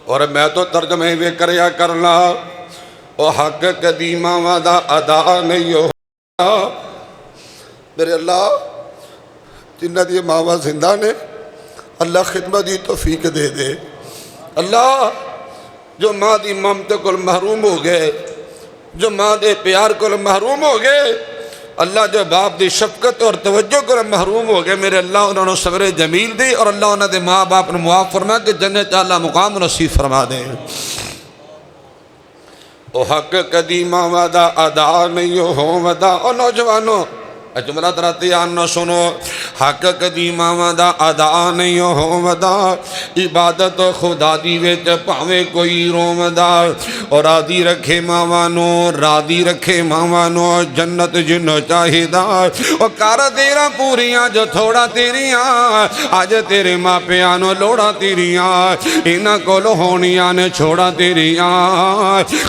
اور میں تو ترجمے بھی کریا کرنا او حق کدی ماواں دا ادا نہیں ہو میرے اللہ جنہ دی ماواں زندہ نے اللہ خدمت دی توفیق دے دے اللہ جو ماں دی ممت کو محروم ہو گئے جو ماں دے پیار کو محروم ہو گئے اللہ جو باپ دی شفقت اور توجہ کو محروم ہو گئے میرے اللہ انہوں نے صبر جمیل دی اور اللہ انہوں نے ماں باپ نے معاف فرما کہ جنت اللہ مقام نصیب فرما دے او حق قدیمہ وعدہ ادا نہیں ہو وعدہ او نوجوانوں جملہ تراتیان نہ سنو حق قدیمہ وعدہ ادا نہیں ہو وعدہ عبادت خدا دی وچ پاویں کوئی رومدا اور رادی رکھے ماوانو رادی رکھے ماوانو جنت جنو چاہیدا او کار تیرا پوریاں جو تھوڑا تیریاں آج تیرے ماں پیانو لوڑا تیریاں انہاں کولو ہونیاں نے چھوڑا تیریاں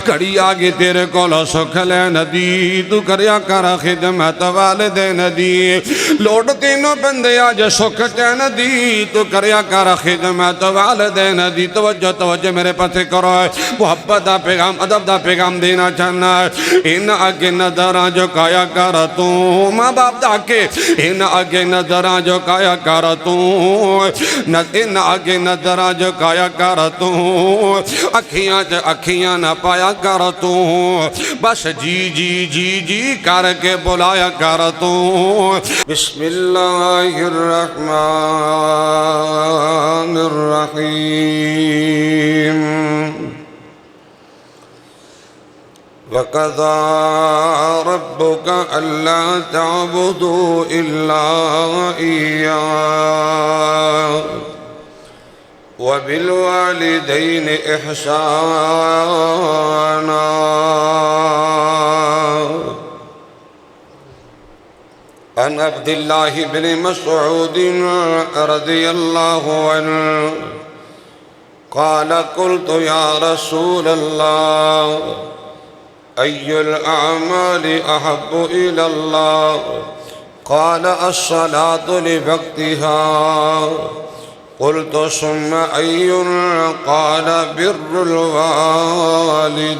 کڑی آگے تیرے کولو سکھ لے ندی تو کریا کرا خدمت والد ندی لوڑ تینوں بندے آج سکھ چین دی تو کریا کرا خدمت والدین دی توجہ میرے پتھے کرو محبت دا پیغام ادب دا پیغام دینا چاہنا ان آگے نظران جو کایا کر تو ماں باپ دا کے ان آگے نظران جو کایا کر تو ان آگے نظران جو کایا کر تو اکھیاں نہ پایا کر تو بس جی جی جی جی کر کے بلایا کر تو بسم اللہ الرحمن الرحیم وَقَضَى رَبُّكَ أَلَّا تَعْبُدُوا إِلَّا إِيَّاهُ وَبِالْوَالِدَيْنِ إِحْسَانًا عن عبد الله بن مسعود رضي الله عنه قال قلت يا رسول الله أي الأعمال أحب إلى الله قال الصلاة لوقتها قلت ثم أي قال بر الوالدين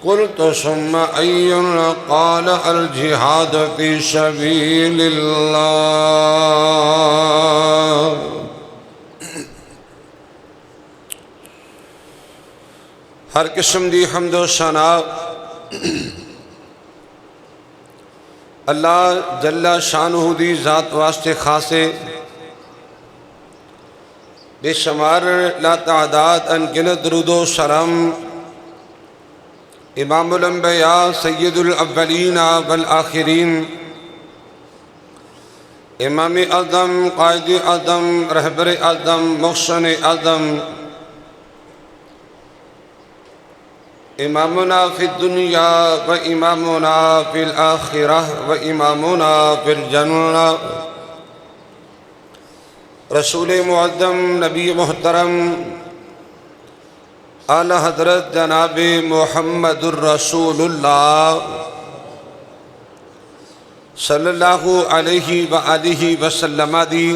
قلت ثم أي قال الجهاد في سبيل الله ہر قسم دی حمد و ثنا اللہ جل شانہ دی ذات واسطے خاصے بے شمار لا تعداد انگنت درود و سلام امام الانبیاء سید الاولین والآخرین امام اعظم قائد اعظم رہبر اعظم محسن اعظم امامنا فی الدنیا و امامنا فی الآخرہ و امامنا فی الجنہ رسول معظم نبی محترم اعلی حضرت جناب محمد الرسول اللہ صلی اللہ علیہ وآلہ وسلم دی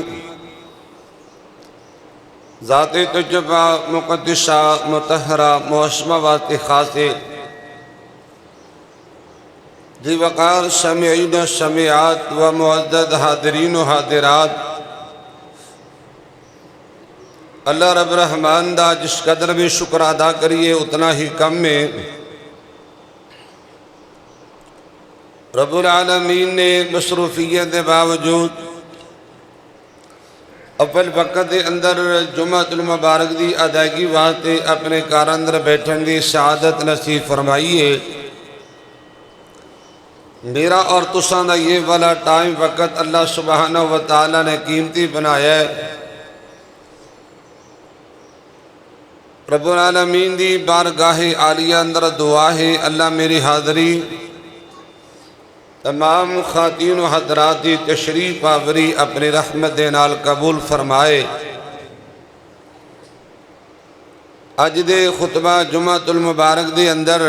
ذات تجبہ مقدسہ مطہرہ معصمہ وات خاصے دی وقار سمعین و سمعات و معزز حاضرین و حاضرات اللہ رب رحمان دا جس قدر میں شکر ادا کریے اتنا ہی کم میں رب العالمین نے مصروفیت دے باوجود اول وقت دے اندر جمعہ المبارک دی ادائیگی واسطے اپنے کار اندر بیٹھن دی سعادت نصیب فرمائیے میرا اور تساں دا یہ والا ٹائم وقت اللہ سبحانہ وتعالی نے قیمتی بنایا ہے رب العالمین دی بارگاہ عالیہ اندر دعا ہے اللہ میری حاضری تمام خواتین و حضرات دی تشریف آوری اپنی رحمت دے نال قبول فرمائے اج دے خطبہ جمعہ المبارک دے اندر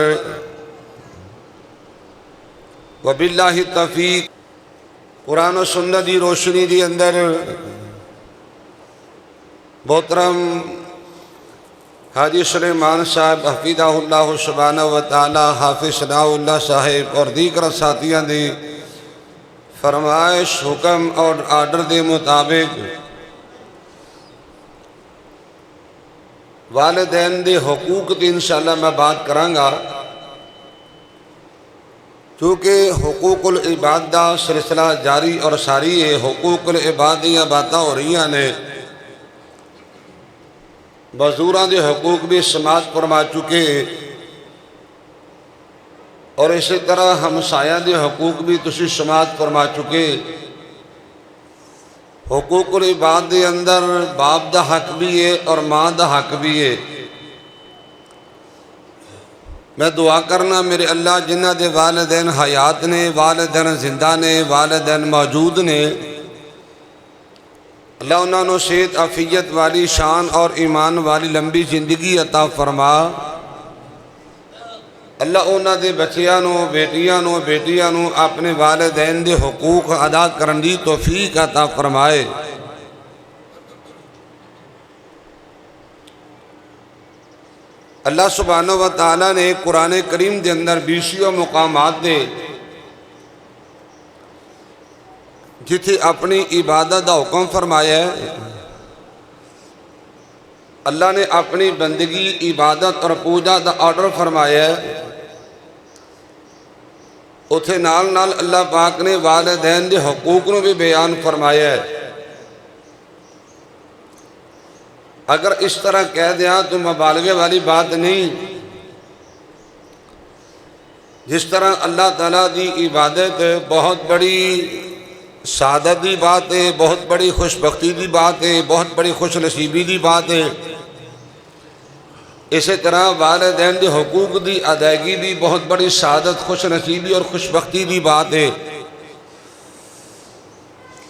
وباللہ التوفیق قرآن و سنت دی روشنی دی اندر محترم حاجی سلیمان صاحب حفیظہ اللہ سبحانہ و تعالی، حافظ ثناء اللہ صاحب اور دیگر ساتھیاں دی فرمائش حکم اور آرڈر دے مطابق والدین دے حقوق دی انشاءاللہ میں بات کرانگا، چونکہ حقوق العباد دا سلسلہ جاری اور ساری ہے۔ حقوق العباد دیاں باتاں ہو رہی ہیں، بزرگاں دے حقوق بھی سماعت فرما چکے، اور اسی طرح ہمسایاں دے حقوق بھی تسی سماعت فرما چکے۔ حقوق العباد دے اندر باپ دا حق بھی ہے اور ماں دا حق بھی ہے۔ میں دعا کرنا میرے اللہ جنہ دے والدین حیات نے، والدین زندہ نے، والدین موجود نے، اللہ انہوں نے صحت عافیت والی شان اور ایمان والی لمبی زندگی عطا فرما۔ اللہ انہوں دے بچیاں نو، بیٹیاں نو، بیٹیاں نو اپنے والدین دے حقوق ادا کرن دی توفیق عطا فرمائے۔ اللہ سبحانہ و تعالیٰ نے قرآن کریم دے اندر بیسیوں مقامات دے جتھے اپنی عبادت دا حکم فرمایا ہے۔ اللہ نے اپنی بندگی، عبادت اور پوجا دا آرڈر فرمایا ہے۔ اتھے نال نال اللہ پاک نے والدین دے حقوق نو بھی بیان فرمایا ہے۔ اگر اس طرح کہہ دیا تو مبالغے والی بات نہیں۔ جس طرح اللہ تعالیٰ دی عبادت بہت بڑی سعادت دی بات ہے، بہت بڑی خوش بختی دی بات ہے، بہت بڑی خوش نصیبی دی بات ہے، اسی طرح والدین دے حقوق دی ادائیگی بھی بہت بڑی سعادت، خوش نصیبی اور خوش بختی دی بات ہے۔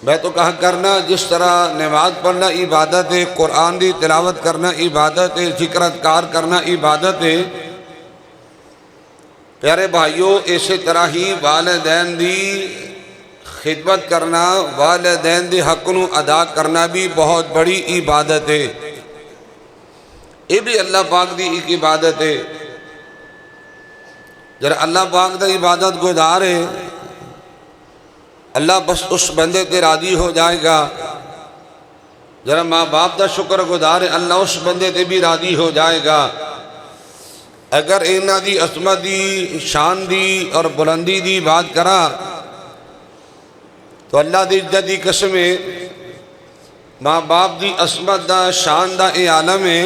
میں تو کہا کرنا جس طرح نماز پڑھنا عبادت ہے، قرآن دی تلاوت کرنا عبادت ہے، ذکر اذکار کرنا عبادت ہے، پیارے بھائیوں اسی طرح ہی والدین دی خدمت کرنا، والدین دی حق نو ادا کرنا بھی بہت بڑی عبادت ہے۔ یہ بھی اللہ پاک دی ایک عبادت ہے۔ جب اللہ پاک دا عبادت گزار ہے، اللہ بس اس بندے تے راضی ہو جائے گا۔ ذرا ماں باپ دا شکر گزار ہے، اللہ اس بندے تے بھی راضی ہو جائے گا۔ اگر اینا دی عظمت دی، شان دی اور بلندی دی بات کرا تو اللہ دی عزت دی قسم ہے، ماں باپ دی عظمت دا، شان دا اے عالم ہے۔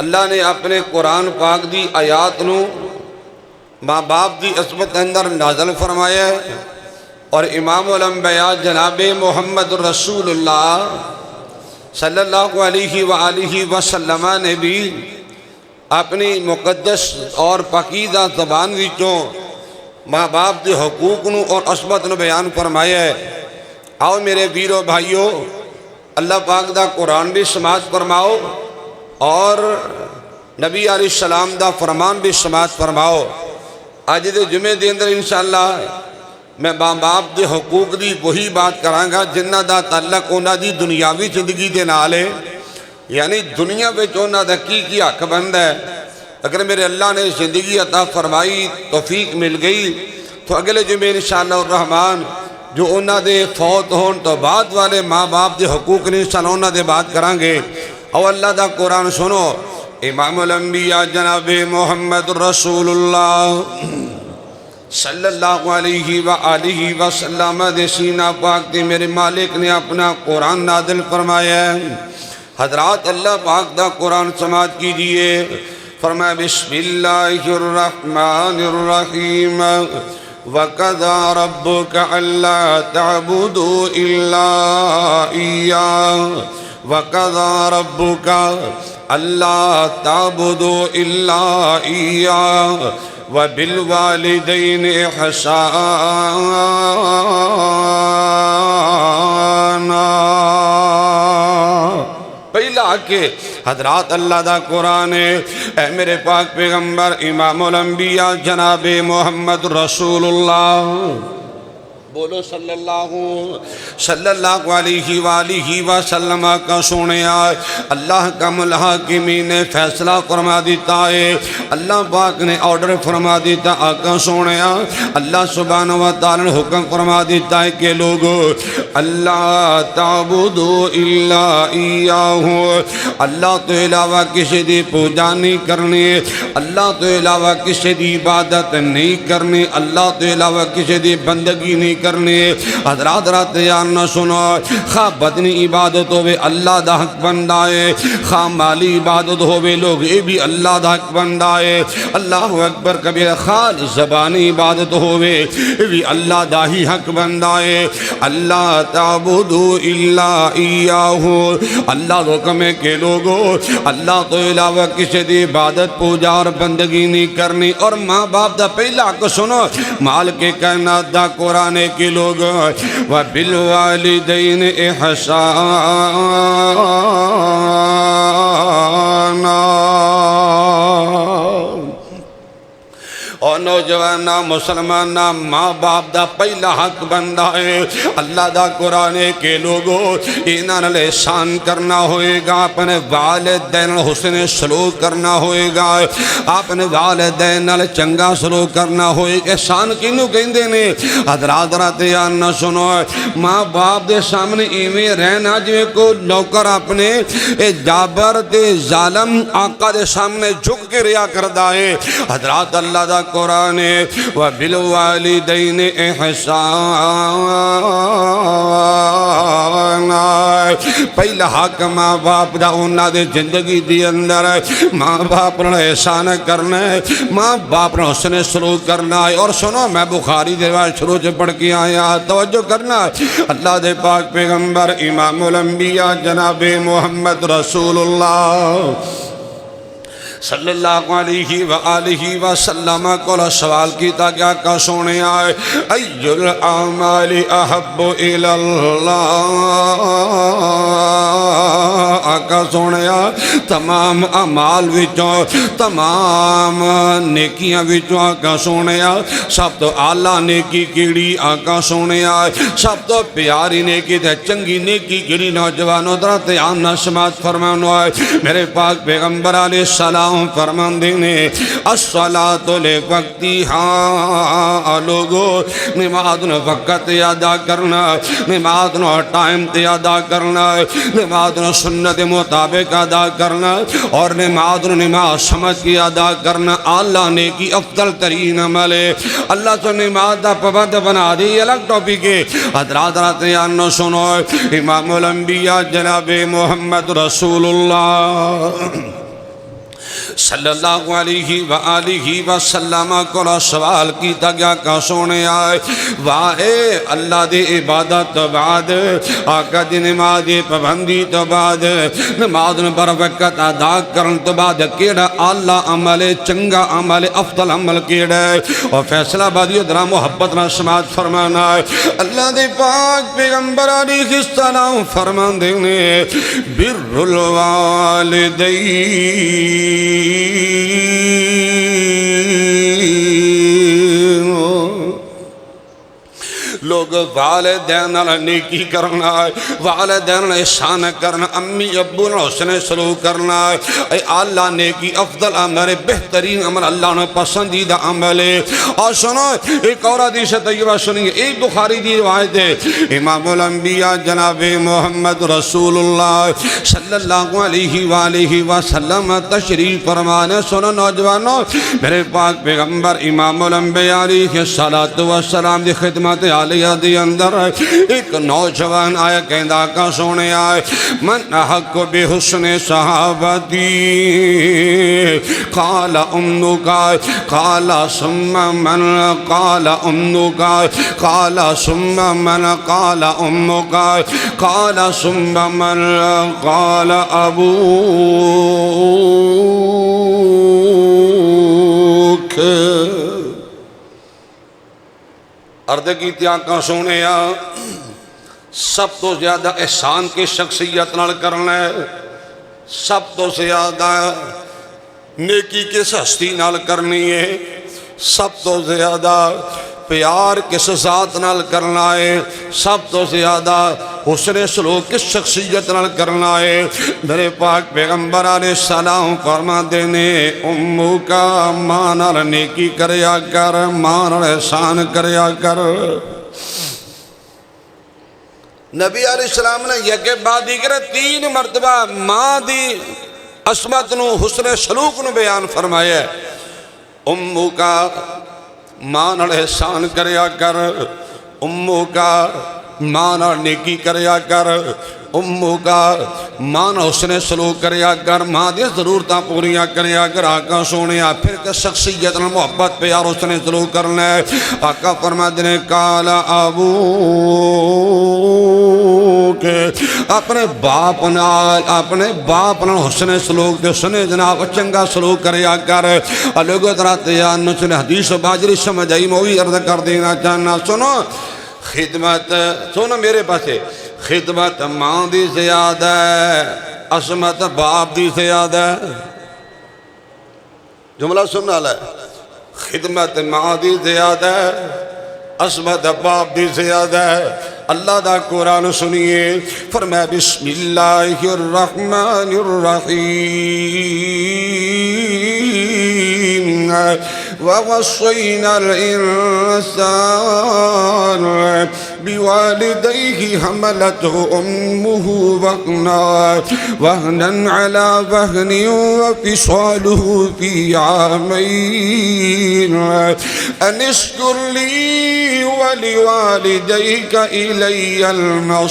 اللہ نے اپنے قرآن پاک دی آیات نو ماں باپ دی عظمت اندر نازل فرمایا ہے، اور امام الانبیاء جناب محمد رسول اللہ صلی اللہ علیہ وآلہ وسلم نے بھی اپنی مقدس اور پاکیزہ زبان وچوں ماں باپ دے حقوق نو اور عظمت نو بیان فرمایا ہے۔ آؤ میرے ویرو بھائیو، اللہ پاک دا قرآن بھی سماعت فرماؤ اور نبی علیہ السلام دا فرمان بھی سماعت فرماؤ۔ آج دے جمعے دے اندر انشاءاللہ میں ماں باپ دے حقوق دی وہی بات کرانگا جنہ دا تعلق انہاں دی دنیاوی زندگی دے نال ہے، یعنی دنیا وچ انہاں دا کی حق بند ہے۔ اگر میرے اللہ نے زندگی عطا فرمائی، توفیق مل گئی، تو اگلے جمعے انشاءاللہ الرحمن جو انہاں دے فوت ہون تو بعد والے ماں باپ دے حقوق نے انشاءاللہ انہاں دے بات کرانگے۔ اور اللہ دا قرآن سنو، امام الانبیاء جناب محمد رسول اللہ صلی اللہ علیہ وآلہ وسلم دے سینہ پاک دے میرے مالک نے اپنا قرآن نازل فرمایا ہے۔ حضرات اللہ پاک دا قرآن سماعت کیجئے۔ فرمایا بسم اللہ الرحمن الرحیم وَقَضَى رَبُّكَ أَلَّا تَعْبُدُوا إِلَّا إِيَّاهُ وَقَضَى رَبُّكَ أَلَّا تَعْبُدُوا إِلَّا إِيَّاهُ وَبِالْوَالِدَيْنِ إِحْسَانًا۔ پہلا کہ حضرات اللہ دا قرآن ہے، اے میرے پاک پیغمبر امام الانبیاء جناب محمد رسول اللہ بولو صلی اللہ علیہ وآلہ وسلم کا سونے آئے اللہ کا ملحاکمین نے فیصلہ فرما دیتا ہے اللہ پاک نے آرڈر فرما دیتا آقا سونے آئے اللہ سبحانہ وتعالی نے حکم فرما دیتا ہے کہ لوگو اللہ تعبدو الا ایاہو اللہ تو علاوہ کسی دی پوجا نہیں کرنی اللہ تو علاوہ کسی دی عبادت نہیں کرنی اللہ تو علاوہ کسی دی بندگی نہیں کرنی حضرات رات یار نہ سنو خواہ بدنی عبادت ہوئے اللہ دا حق بندہ ہے خواہ مالی عبادت ہوئے لوگ یہ بھی اللہ دا حق بندہ ہے اللہ اکبر کبیر خواہ زبانی عبادت ہوئے یہ بھی اللہ دا ہی حق بندہ ہے اللہ تعبدو الا ایاہو اللہ حکم ہے کہ لوگو اللہ تو علاوہ کسی دی عبادت پوجا اور بندگی نہیں کرنی اور ماں باپ دا پہلا حق سنو مال کے کائنات دا قرآن کے لوگ وَبِالْوَالِدَيْنِ إِحْسَانًا اور نوجوانہ مسلمانہ ماں باپ دا پہلا حق بندہ ہے اللہ دا قرآن کے لوگوں انہاں نے احسان کرنا ہوئے گا اپنے والدین حسن سلوک کرنا ہوئے گا اپنے والدین چنگا سلوک کرنا ہوئے گا احسان کینوں کہندے نے حضرات رات یا نہ سنو ماں باپ دے سامنے ایویں رہنا جو کو نوکر اپنے جابر دے ظالم آقا دے سامنے جھک کے ریا کردہ ہے حضرات اللہ دا قرآن وَبِالْوَالِدَيْنِ إِحْسَانًا پہلا حق ماں باپ دا انہاں دے زندگی دی اندر ماں باپ نے احسان کرنا ہے ماں باپ نے حسن سلوک کرنا ہے اور سنو میں بخاری دے روایت شروع سے پڑھ کے آیا توجہ کرنا ہے اللہ دے پاک پیغمبر امام الانبیاء جناب محمد رسول اللہ صلی اللہ علیہ وآلہ وسلم کو سوال کیتا گیا کہ سونے آئے ای الاعمال احب الاللہ آقا سونے آئے تمام اعمال وچوں تمام نیکیاں وچوں آقا سونے آئے سب تو اعلیٰ نیکی کیڑی آقا سونے آئے سب تو پیاری نیکی تے چنگی نیکی کیڑی نوجوانوں درات آمنا سماعت فرمانو آئے میرے پاک پیغمبر علیہ السلام فرمان دینے الصلاة لوقتها لوگو نماز نے وقت ادا کرنا نماز نے ٹائم تے ادا کرنا نماز نے سنت مطابق ادا کرنا اور نماز سمجھ کے ادا کرنا اللہ نے کی افضل ترین عمل ہے اللہ تو نماز دا پابند بنا دی الگ ٹاپک ہے حضرات رات یانو سنو امام الانبیاء جناب محمد رسول اللہ صلی اللہ علیہ وآلہ وسلم کو سوال کیتا گیا کہ سونے آئے واہ اللہ دی عبادت تو بعد آقا دی نماز پابندی تو بعد نماز پر وقت ادا کرن تو بعد کیڑا اللہ عمل چنگا عمل افضل عمل کیڑا اور فیصلہ بادی درہ محبت نہ سماعت فرمانا ہے اللہ دی پاک پیغمبر علیہ السلام فرمان دینے بر الوالدین لوگ والدین نیکی کرنا ہے والدین احسان کرنا امی ابو نے حسن سلوک کرنا ہے اے اللہ نیکی افضل عمل بہترین عمل اللہ نے پسندیدہ عمل ہے اور سنو ایک اور حدیث طیبہ سنیے ایک بخاری دی روایت ہے امام الانبیاء جناب محمد رسول اللہ صلی اللہ علیہ وآلہ وسلم تشریف فرمانے سنو نوجوانوں میرے پاک پیغمبر امام الانبیاء علیہ السلام دی خدمت علیہ دی اندر ایک نوجوان آیا کہندہ کا سونے آئے من احق بحسن صحابتی قال امنکا قال ثم من قال امنکا قال ثم من قال امکا قال ثم من قال ابوک عرض کی تیاکاں سونے سب تو زیادہ احسان کی شخصیت نال کرنا ہے سب تو زیادہ نیکی کے ہستی نال کرنی ہے سب تو زیادہ پیار کس ذات نال کرنا ہے، سب تو زیادہ حسن سلوک کس شخصیت نال کرنا ہے۔ میرے پاک پیغمبر علیہ السلام فرما دینے امو کا ماں نال نیکی کریا کر، ماں نال احسان کریا کر۔ نبی علیہ السلام نے یہ کہ بعد دیگر 3 مرتبہ ماں دی عصمت نو حسن سلوک نو بیان فرمایا ہے۔ امو کا ماں نال احسان کریا کر، امو کا ماں نال نیکی کریا کر، امو کا ماں نال حسن سلوک کریا کر، ماں دی ضرورتاں پوریاں کریا کر۔ آقا سونیا پھر کہ شخصیت نال محبت پیار حسن سلوک کرنا ہے۔ آقا فرماتے ہیں کالا ابو کے اپنے باپ نال حسن سلوک دے سنے جناب چنگا سلوک کریا کر۔ لوگوں طرح تیار نو سنے حدیث و باجری سمجھ آئی، میں وہی عرض کر دینا چاہنا۔ سنو خدمت، سنو میرے پاسے، خدمت ماں دی زیادہ ہے، عصمت باپ دی زیادہ ہے۔ جملہ سننا ہے، خدمت ماں دی زیادہ ہے، عصمت باپ دی زیادہ ہے۔ اللہ دا قرآن سنیے، فرمایا بسم اللہ الرحمن الرحیم وَوَصَّيْنَا الْإِنسَانَ بِوَالِدَيْهِ حَمَلَتْهُ أُمُّهُ وَهْنًا عَلَى وَهْنٍ وَفِصَالُهُ فِي عَامَيْنِ أَنِ اشْكُرْ لِي وَلِوَالِدَيْكَ إِلَيَّ الْمَصِيرُ۔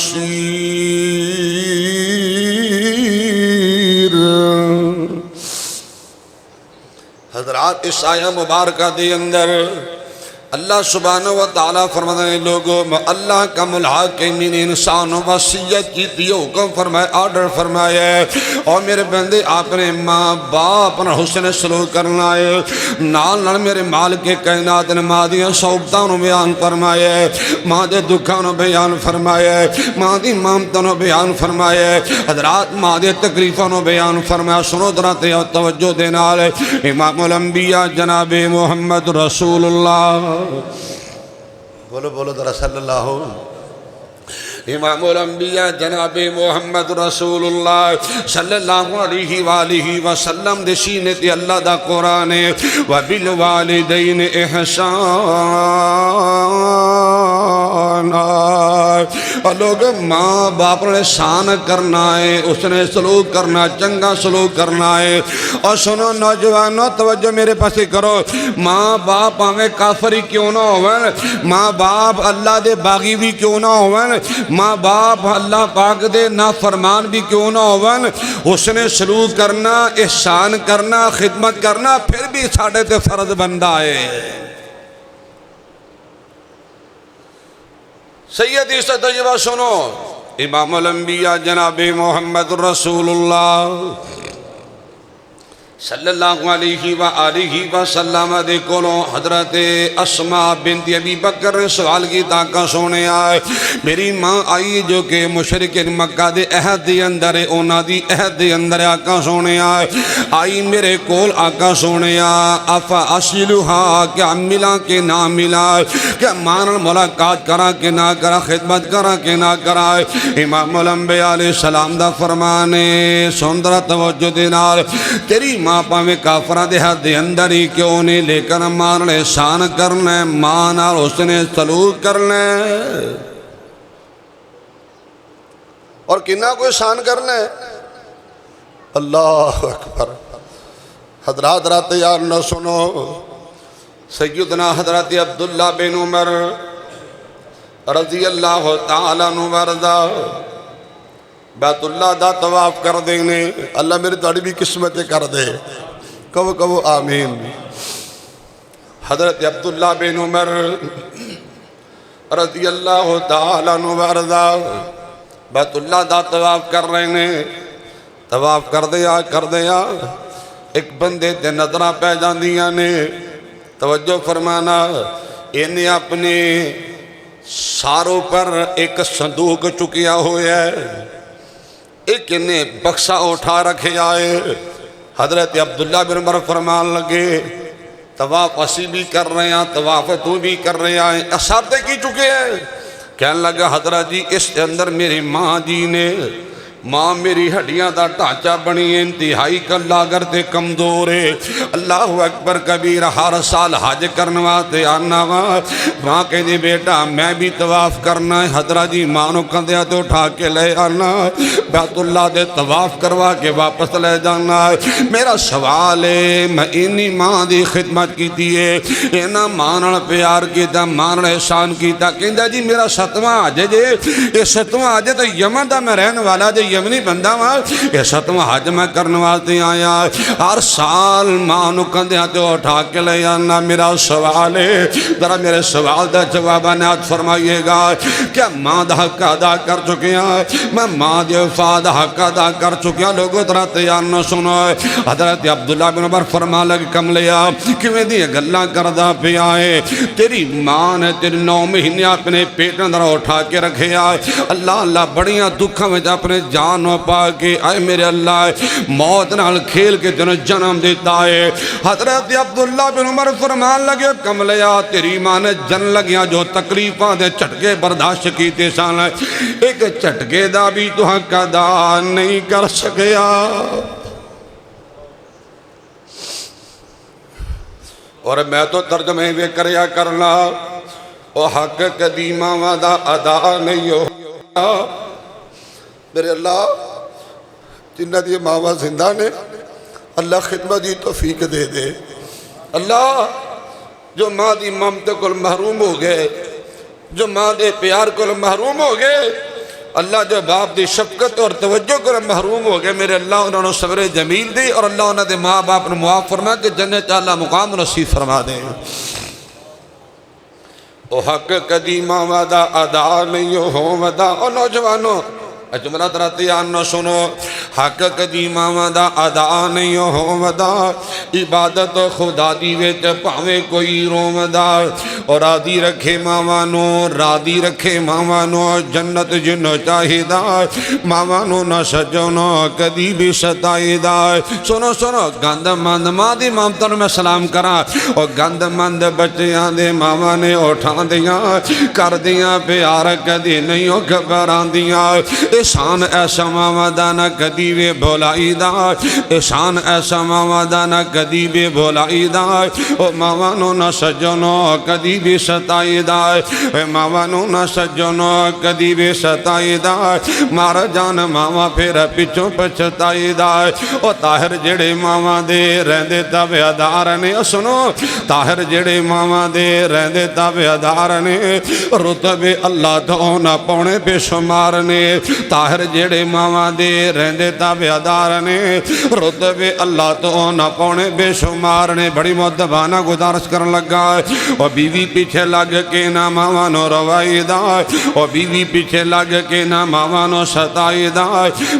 حضرات اس آیہ مبارکہ دے اندر اللہ سبحانہ وتعالیٰ فرماتے ہیں لوگوں اللہ کا ملحقین انسان وصیت کی دی، حکم فرمائے، آرڈر فرمایا ہے۔ اور میرے بندے آپ نے ماں باپ نے حسن سلوک کرنا ہے۔ نال نال میرے مالک کائنات نے ماں دیاں صحبتاں نو بیان فرمایا ہے، ماں دے دکھاں نو بیان فرمایا ہے، ماں دی مامتاں نو بیان فرمایا ہے۔ حضرات ماں دے تکلیفاں نو بیان فرمایا۔ سنو ذرا توجہ دے نال امام الانبیاء جناب محمد رسول اللہ، بولو بولو ذرا صلی اللہ، امام الانبیاء جناب محمد رسول اللہ صلی اللہ علیہ وآلہ وسلم دے سینے تے اللہ دا قرآن ہے وَبِالْوَالِدَيْنِ إِحْسَانًا۔ اور لوگ ماں باپ نے احسان کرنا ہے، اس نے سلوک کرنا، چنگا سلوک کرنا ہے۔ اور سنو نوجوانوں توجہ میرے پاس کرو، ماں باپ ہمیں کافری کیوں نہ ہوئے، ماں باپ اللہ دے باغی بھی کیوں نہ ہوئے، ماں باپ اللہ پاک دے نافرمان بھی کیوں نہ ہوئے، حسن سلوک کرنا، احسان کرنا، خدمت کرنا پھر بھی ساڑھے تے فرض بندہ ہے۔ سیدی سے تجربہ سنو، امام الانبیاء جناب محمد رسول اللہ صلی اللہ علیہ وآلہ وسلم دے کولوں حضرت اسماء بنت ابی بکر نے سوال کی تاکہ سونے آئے، میری ماں آئی جو کہ مشرکین مکہ دے عہد دے اندر ہے، اونا دی عہد دے اندر آقا سونے آئی میرے کول آقا سونے افا اصلوہا، کیا ملا کہ نہ ملا، کیا مانن ملاقات کرا کہ نہ کرا، خدمت کرا کہ نہ کرا۔ امام الانبیاء علیہ السلام دا فرمانے سندر توجہ دینار، تیری ماں پاویں کافرہ دے حد دے اندر ہی کیوں نہیں، لیکن ماں نال احسان کرنا ہے، ماں نال حسن سلوک کرنا ہے۔ اور کنہ کو احسان کرنا ہے، اللہ اکبر۔ حضرات رات یار نہ سنو، سیدنا حضرت عبداللہ بن عمر رضی اللہ تعالیٰ عنہ وارضا بیت اللہ دا طواف کر دینے، اللہ میرے تاڑی بھی قسمت کر دے، کہو آمین۔ حضرت عبداللہ بن عمر رضی اللہ تعالیٰ عنہ وارضا بیت اللہ دا طواف کر رہے ہیں، طواف کر دیا ایک بندے تے نظرہ پہ جاندیاں نے، توجہ فرمانا، انہیں اپنے ساروں پر ایک صندوق چکیا ہویا ہے، ایک انہیں بکسہ اٹھا رکھے آئے۔ حضرت عبداللہ بن عمر فرمان لگے طواف اسی بھی کر رہے ہیں، طواف تو بھی کر رہے ہیں، اشارتیں کی چکے ہیں۔ کہنے لگا حضرت جی اس کے اندر میری ماں جی نے، ماں میری ہڈیاں دا ڈھانچہ بنی ہے، انتہائی کلاگر تے کمزور ہے، اللہ اکبر کبیر، ہر سال حج کرنواتے آنا وا، ماں کہنے بیٹا میں بھی طواف کرنا ہے، حضرت جی ماں نو کندھیاں تے اٹھا کے لے آنا، بیت اللہ دے طواف کروا کے واپس لے جانا ہے۔ میرا سوال ہے میں اینی ماں دی خدمت کیتی ہے، اینا ماں نال پیار کیتا، ماں نال احسان کیتا، کہندا جی میرا 7واں حج جے، یہ 7واں حج تے یمن دا میں رہن والا جے، یمنی بندہ وا، یہ 7واں حج میں کرنے واسطے آیا، ہر سال ماں نو کندھیاں تے اٹھا کے لے آنا۔ میرا سوال ہے، ذرا میرے سوال دا جواب عنایت فرمائیے گا، کیا ماں دا حق ادا کر چکے ہیں؟ میں ماں دے وفا دا حق ادا کر چکے ہیں؟ لوگوں ذرا تیار نہ سنو۔ حضرت عبداللہ بن عمر فرما لگ کملیا کیویں دی گلاں کردا پیا ہے، تیری ماں نے تیرے 9 مہینے اپنے پیٹ اندر اٹھا کے رکھے آئے، اللہ اللہ بڑیاں دکھاں میں اپنے جانوں پا کے، آئے میرے اللہ موت نال کھیل کے تینوں جنم دیتا ہے۔ حضرت عبداللہ بن عمر فرمان لگے کملیا تیری ماں نے جن لگیاں جو تکلیفاں دے چٹکے برداشت کیتے سان، ایک چٹکے دا بھی تو حق ادا نہیں کر سکیا، اور میں تو ترجمے بھی کریا کرنا، او حق قدیمہ وعدہ ادا نہیں ہو۔ میرے اللہ جنہ دی ماما زندہ نے، اللہ خدمت دی توفیق دے دے۔ اللہ جو ماں دی ممت کو محروم ہو گئے، جو ماں دے پیار کو محروم ہو گئے، اللہ جو باپ دی شفقت اور توجہ کو محروم ہو گئے، میرے اللہ انہوں نے صبر جمیل دی، اور اللہ انہوں نے ماں باپ نے معاف فرما کہ جنت اللہ مقام نصیب فرما دے۔ او حق قدیمہ وعدہ ادا نہیں ہو وعدہ، او نوجوانوں جملہ تراتیان نہ سنو، حق قدیمہ وعدہ ادا نہیں ہو وعدہ، عبادت خدا دی ویچ پاوے کوئی رو وعدہ، اور رادی رکھے ماوانو، رادی رکھے ماوانو، جنت جنو چاہیدہ، ماوانو نہ سجنو کدی بھی ستائیدہ۔ سنو سنو گند مند ماں دی مامتن میں سلام کرا، اور گند مند بچیاں دے ماما نے اٹھا دیاں، کر دیاں پیار کدی نہیں ہو گھبران دیاں، احسان ایسا ماما دانا کدی وے بھولائی دا، احسان ایسا ماما دانا کدی وے بھولائی دا، او ماما نو نہ سجنو کدی بھی ستائی دا، ماما نو نہ سجنو کدی بھی ستائی دا، مار جان ماما پھر پچھوں پچھتائی دا، او طاہر جڑے ماما دے رہندے تابعدار نے، سنو طاہر جڑے ماما دے رہندے تابعدار نے، رتب اللہ تو نہ پونے بے شمار نے، طاہر جڑے ماما دے رہندے تابعدار نے، رتب اللہ تو نہ پونے بے شمار نے۔ بڑی مدبانہ گزارش کرن لگا، اور بیوی پیچھے لگ کے نہ ماما نو روائی دا، اور بیوی پیچھے لگ کے نہ ماما نو ستائی دا،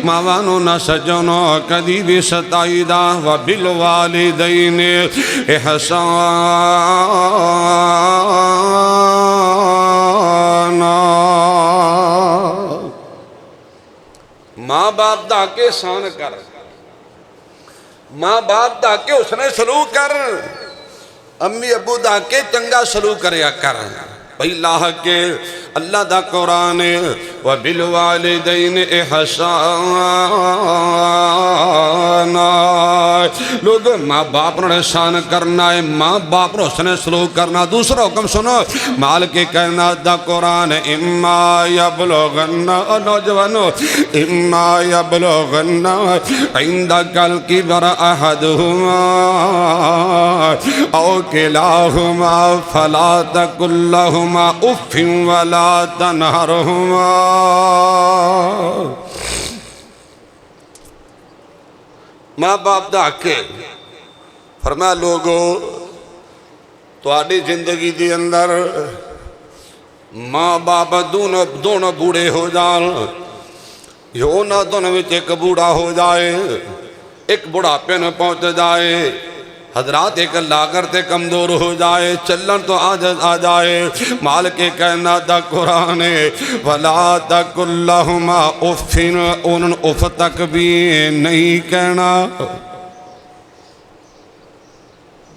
ماما نو نہ سجنو کدی بھی ستائی دا، وبالوالدین احسانا، ماں باپ دا کے احسان کر، ماں باپ دا کے اس نے سلوک کر، امی ابو دا کے چنگا سلوک کریا کر۔ بھئی اللہ کے اللہ دا قرآن وَبِالْوَالِدَيْنِ احسانا، لوگ ماں باپ نے احسان کرنا ہے، ماں باپ نے حسن سلوک کرنا۔ دوسرا حکم سنو، مال کے کہنا دا قرآن اما یبلغن، نوجوانو اما یبلغن عندک الکبر احدہما او کلاہما فلا تقل لہما اف ولا تنہرہما۔ ماں باپ دا حق ہے، فرمایا لوگو تواڈی زندگی دی اندر ماں باپ دونوں بوڑھے ہو جان، یوں نہ دونوں وچ ایک بوڑھا ہو جائے، ایک بڑھاپے نہ پہنچ جائے، حضرات ایک لاغر تے کمزور ہو جائے، چلن تو آ جائے۔ مال کے کہنا دا قرآن وَلَا تَقُلْ لَهُمَا اُفٍّ، انہوں اف تک بھی نہیں کہنا۔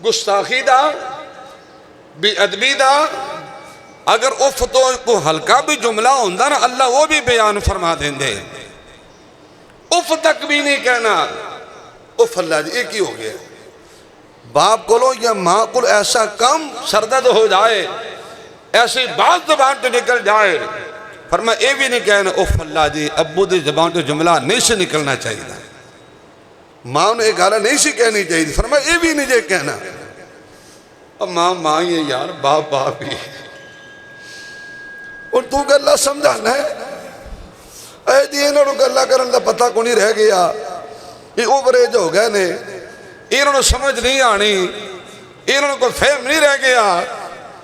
گستاخی دا بے ادبی دا اگر اف تو کو ہلکا بھی جملہ ہوندہ نا اللہ وہ بھی بیان فرما دیں دے اف تک بھی نہیں کہنا اف اللہ جی ایک ہی ہو گیا باپ کو لو یا ماں کو ایسا کم سردد ہو جائے ایسی بات زبان تو نکل جائے فرمایا اے بھی نہیں کہنا اف اللہ جی ابو دی زبان تو جملہ نہیں سے نکلنا چاہیے ماں نے ایک گالا نہیں سی کہنی چاہیے فرمایا اے بھی نہیں جے کہنا اب ماں ہی ہے یار باپ باپ ہی اور تو گلہ سمجھانا ہے اے جی انہوں نے گلہ کرن دا پتہ کو نہیں رہ گیا یہ اووریج ہو گئے نے انہوں نے سمجھ نہیں آنی انہوں نے کوئی فہم نہیں رہ گیا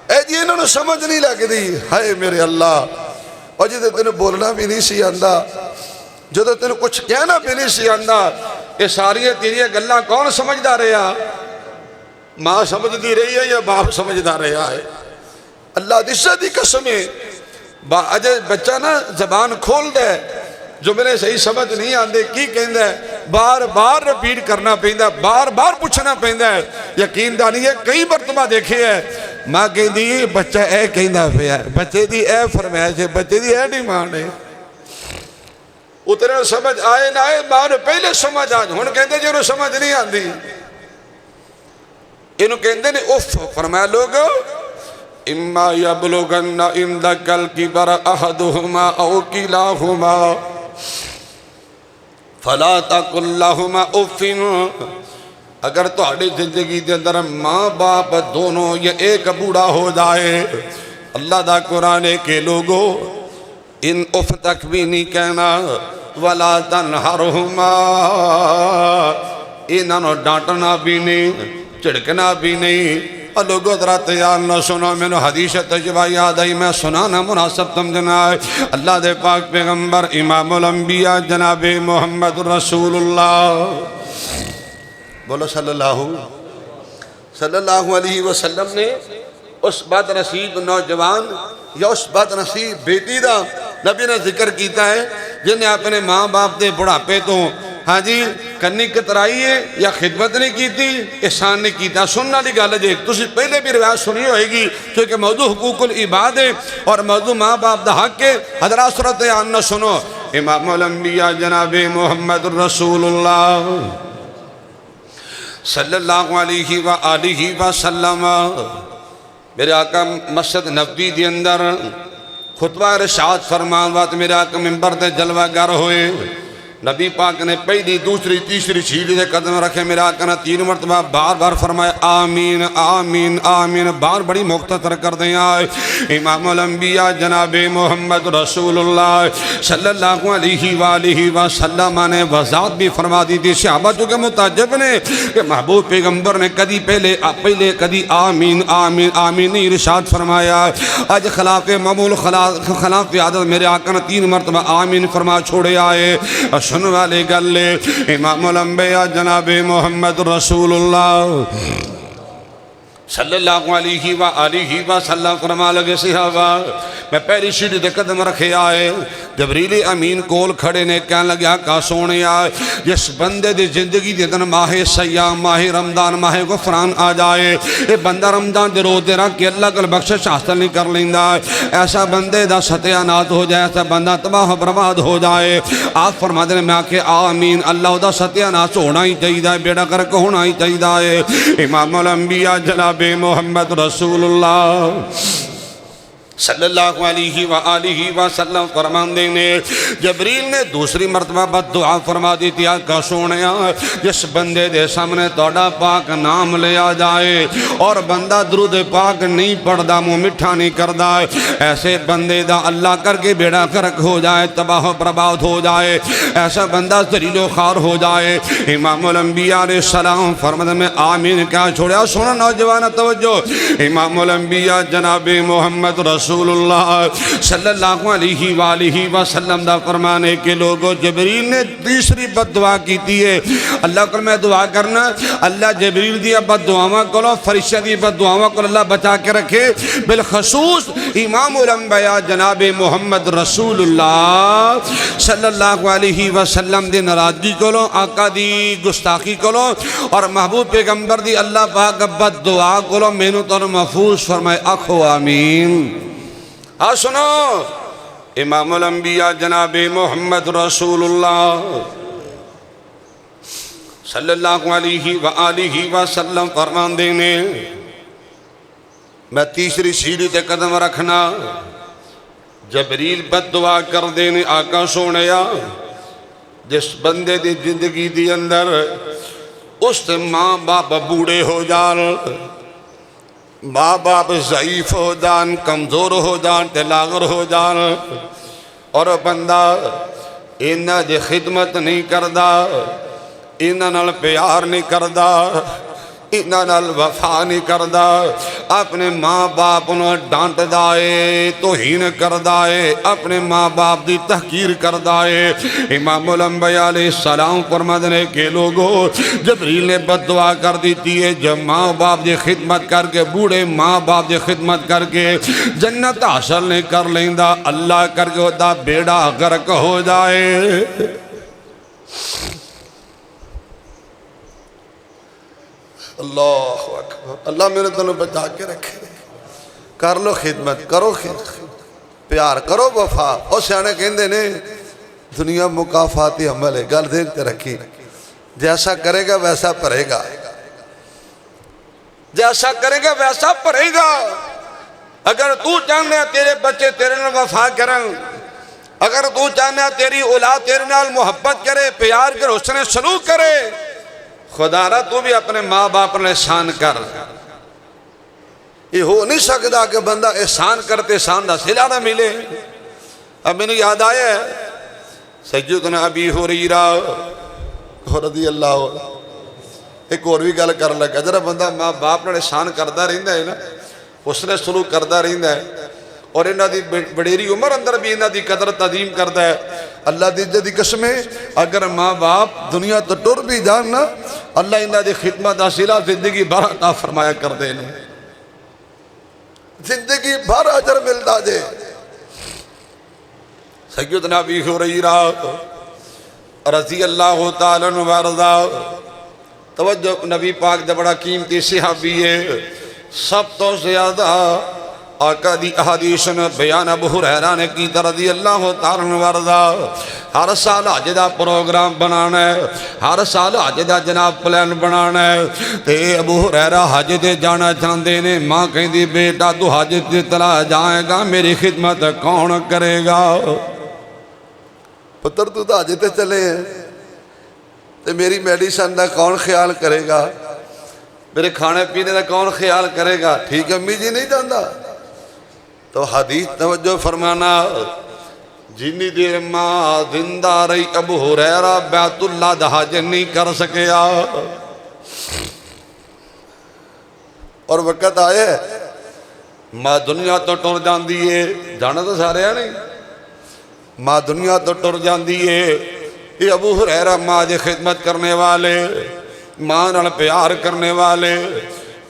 اے جی انہوں نے سمجھ نہیں لگ دی ہائے میرے اللہ اور جی تینوں بولنا بھی نہیں سی آندہ جو تینوں کچھ کہنا بھی نہیں سی آندہ یہ ساری تیری گلہ کون سمجھدا رہا ماں سمجھ دی رہی ہے یا باپ سمجھدا رہا ہے اللہ دسہ دی قسمیں اجے بچہ نا زبان کھول دے جو میرے صحیح سمجھ نہیں آندے کی کہندہ ہے بار بار رپیٹ کرنا پہندہ ہے بار بار پوچھنا پہندہ ہے یقین دانی ہے کئی مرتبہ دیکھے ہے ماں کہندی بچہ اے کہندہ پہ ہے بچے دی اے فرمائش ہے بچے دی اے ڈیمانڈ ہے اتنے سمجھ آئے نہ آئے ماں نے پہلے سمجھ آج ہون کہندے جو انہوں سمجھ نہیں آندی انہوں کہندے نے اف فرمایا لوگو اما یبلغن عندک الکبر احدہما او کلاہما فلا تقل لہما اف اگر تہاڈی زندگی دے اندر ماں باپ دونوں یا ایک بوڑھا ہو جائے اللہ دا قرآن کے لوگو ان اف تک بھی نہیں کہنا ولا تنہرہما انہوں ڈانٹنا بھی نہیں چڑکنا بھی نہیں اور لوگوں ذرا تیار نہ سنو میں نے حدیث تجربہ یاد آئی میں سنانا مناسب سمجھنا ہے اللہ دے پاک پیغمبر امام الانبیاء جناب محمد رسول اللہ بولو صلی اللہ علیہ وسلم نے اس بد نصیب نوجوان یا اس بد نصیب بیٹی دا نبی نے ذکر کیتا ہے جنہیں اپنے ماں باپ دے بڑھاپے تو ہاں جی کنی کترائی ہے یا خدمت نہیں کی تھی احسان نہیں کیتا سننا دی گالہ جے تسی پہلے بھی روایت سنی ہوئے گی کیونکہ موضوع حقوق العباد ہے اور موضوع ماں باپ دا حق ہے حضرات صورت آننا سنو امام الانبیاء جناب محمد رسول اللہ صلی اللہ علیہ وآلہ وسلم میرے آقا مسجد نبوی دی اندر خطبہ ارشاد فرمان وقت میرے آقا منبر تے جلوہ گر ہوئے نبی پاک نے پہلی دوسری تیسری سیڑھی دے قدم رکھے میرا آقا نے 3 مرتبہ بار بار فرمایا آمین آمین آمین بار بڑی مختصر کر دیں آئے امام الانبیاء جناب محمد رسول اللہ صلی اللہ علیہ وآلہ وسلم نے وضاحت بھی فرما دی تھی صحابہ چونکہ متعجب نے کہ محبوب پیغمبر نے کدی پہلے کدی آمین آمین آمین نہیں ارشاد فرمایا آج خلاف معمول خلاف عادت میرے آقا نے 3 مرتبہ آمین فرما چھوڑے آئے سن والے گلے امام الانبیاء جناب محمد رسول اللہ صلی اللہ علیہ وآلہ وسلم فرما لگے صحابہ میں پہلی سیڑھی دے قدم رکھے آئے جبریل امین کول کھڑے نے کہنے لگے آقا سونے آئے جس بندے دی زندگی دے دن ماہ سیام ماہ رمضان ماہ غفران آ جائے اے بندہ رمضان دے روزے رکھ کے اللہ کل بخشش حاصل نہیں کر لیندہ ایسا بندے دا ستیانات ہو جائے ایسا بندہ تباہ و برباد ہو جائے آپ فرما دے میں آکے آمین اللہ دا ستیانات ہونا ہی چاہیے بیڑا کر کے ہونا ہی چاہیے امام الانبیاء جناب محمد رسول اللہ صلی اللہ علیہ وآلہ وسلم فرمان دینے جبریل نے دوسری مرتبہ بد دعا فرما دی تھی آقا سونے جس بندے دے سامنے توڑا پاک نام لے آ جائے اور بندہ درود پاک نہیں پڑھدا منہ مٹھا نہیں کردا ایسے بندے دا اللہ کر کے بیڑا کرک ہو جائے تباہ و برباد ہو جائے ایسا بندہ ذلیل و خوار ہو جائے امام الانبیاء علیہ السلام فرماتے میں آمین کیا چھوڑیا سونا نوجوان توجہ امام الانبیاء جناب محمد رسول رسول اللہ صلی اللہ علیہ وآلہ وسلم دا فرمانے کے لوگوں جبریل نے تیسری بد دعا کی ہے اللہ کو میں دعا کرنا اللہ جبریل دیا بد دعاواں کو فرشتہ دی بد دعاواں کو اللہ بچا کے رکھے بالخصوص امام الانبیاء جناب محمد رسول اللہ صلی اللہ علیہ وسلم دی ناراضگی کو آقا دی گستاخی کو اور محبوب پیغمبر دی اللہ پاک بد دعا کو مینو تو محفوظ فرمائے اکھو آمین سنو امام الانبیاء جناب محمد رسول اللہ صلی اللہ علیہ وآلہ وسلم فرمان دینے میں تیسری سیڑھی تے قدم رکھنا جبریل بد دعا کر دینے آقا سونیا جس بندے دی زندگی دی اندر اس تے ماں باپ بوڑے ہو جان ماں باپ ضعیف ہو جان کمزور ہو جان تے لاغر ہو جان اور بندہ انہاں دی خدمت نہیں کردہ انہاں نال پیار نہیں کردہ انہاں نال وفا نہیں کردہ اپنے ماں باپ نو ڈانٹ دائے توہین کردائے اپنے ماں باپ دی تحقیر کردائے امام الانبیاء علیہ السلام فرمانے کے لوگوں جبریل نے بد دعا کر دیتی ہے جب ماں باپ دی خدمت کر کے بوڑھے ماں باپ دی خدمت کر کے جنت حاصل نہیں کر لیندہ اللہ کر کے ہوتا بیڑا غرق ہو جائے اللہ اکبر اللہ میرے دلوں بچا کے رکھے کر لو خدمت کرو خدمت پیار کرو وفا اور سیانے کہندے نے دنیا مکافاتی عمل ہے گل دین تے رکھی جیسا کرے گا ویسا پڑے گا جیسا کرے گا ویسا پڑے گا اگر تو چاہنے تیرے بچے تیرے نال وفا کریں اگر تو چاہنے تیری اولاد تیرے نال محبت کرے پیار کرے حسن سلوک کرے خدا را تو بھی اپنے ماں باپ نے احسان کر یہ ہو نہیں سکتا کہ بندہ احسان کرتے احسان دا صلہ نہ ملے اب میں نے یاد آیا ہے سیدنا ابی ہریرہ رضی اللہ عنہ ایک اور بھی گل کر لگا جرا بندہ ماں باپ نے احسان کرتا رہندا ہے نا اس نے سلوک کرتا رہندا ہے اور انہاں دی بڑیری عمر اندر بھی انہاں دی قدر تعظیم کرتا ہے اللہ دی عزت دی قسمیں اگر ماں باپ دنیا تو ٹر بھی جاننا اللہ انہاں دی خدمت حاصلہ زندگی بھر عطا فرمایا کر دے نے زندگی بھر اجر ملتا جے سیدنا ابی ہریرہ رضی اللہ تعالیٰ عنہ وارضا توجہ نبی پاک دا بڑا قیمتی صحابی ہے سب تو زیادہ آقا دی احادیث نے بیان ابو ہریرہ نے کی رضی اللہ تعالیٰ عنہ وارضا ہر سال حج دا پروگرام بنانا ہے ہر سال حج دا جناب پلان بنانا ہے تے ابو ہریرہ حج دے جانا چاہتے نے ماں کہیں دی بیٹا تو حج دے تلا جائے گا میری خدمت کون کرے گا پتر تو حج تے چلے ہیں تے میری میڈیسن دا کون خیال کرے گا میرے کھانے پینے دا کون خیال کرے گا ٹھیک امی جی نہیں جاندا تو حدیث توجہ فرمانا جنی دیر ماں زندہ رہی ابو ہریرہ بیت اللہ دا حج نہیں کر سکیا اور وقت آئے ماں دنیا تو ٹر جاندی ہے جانا تو سارے ہیں نہیں ماں دنیا تو ٹر جاندی ہے یہ ابو ہریرہ ماں دے خدمت کرنے والے ماں نال پیار کرنے والے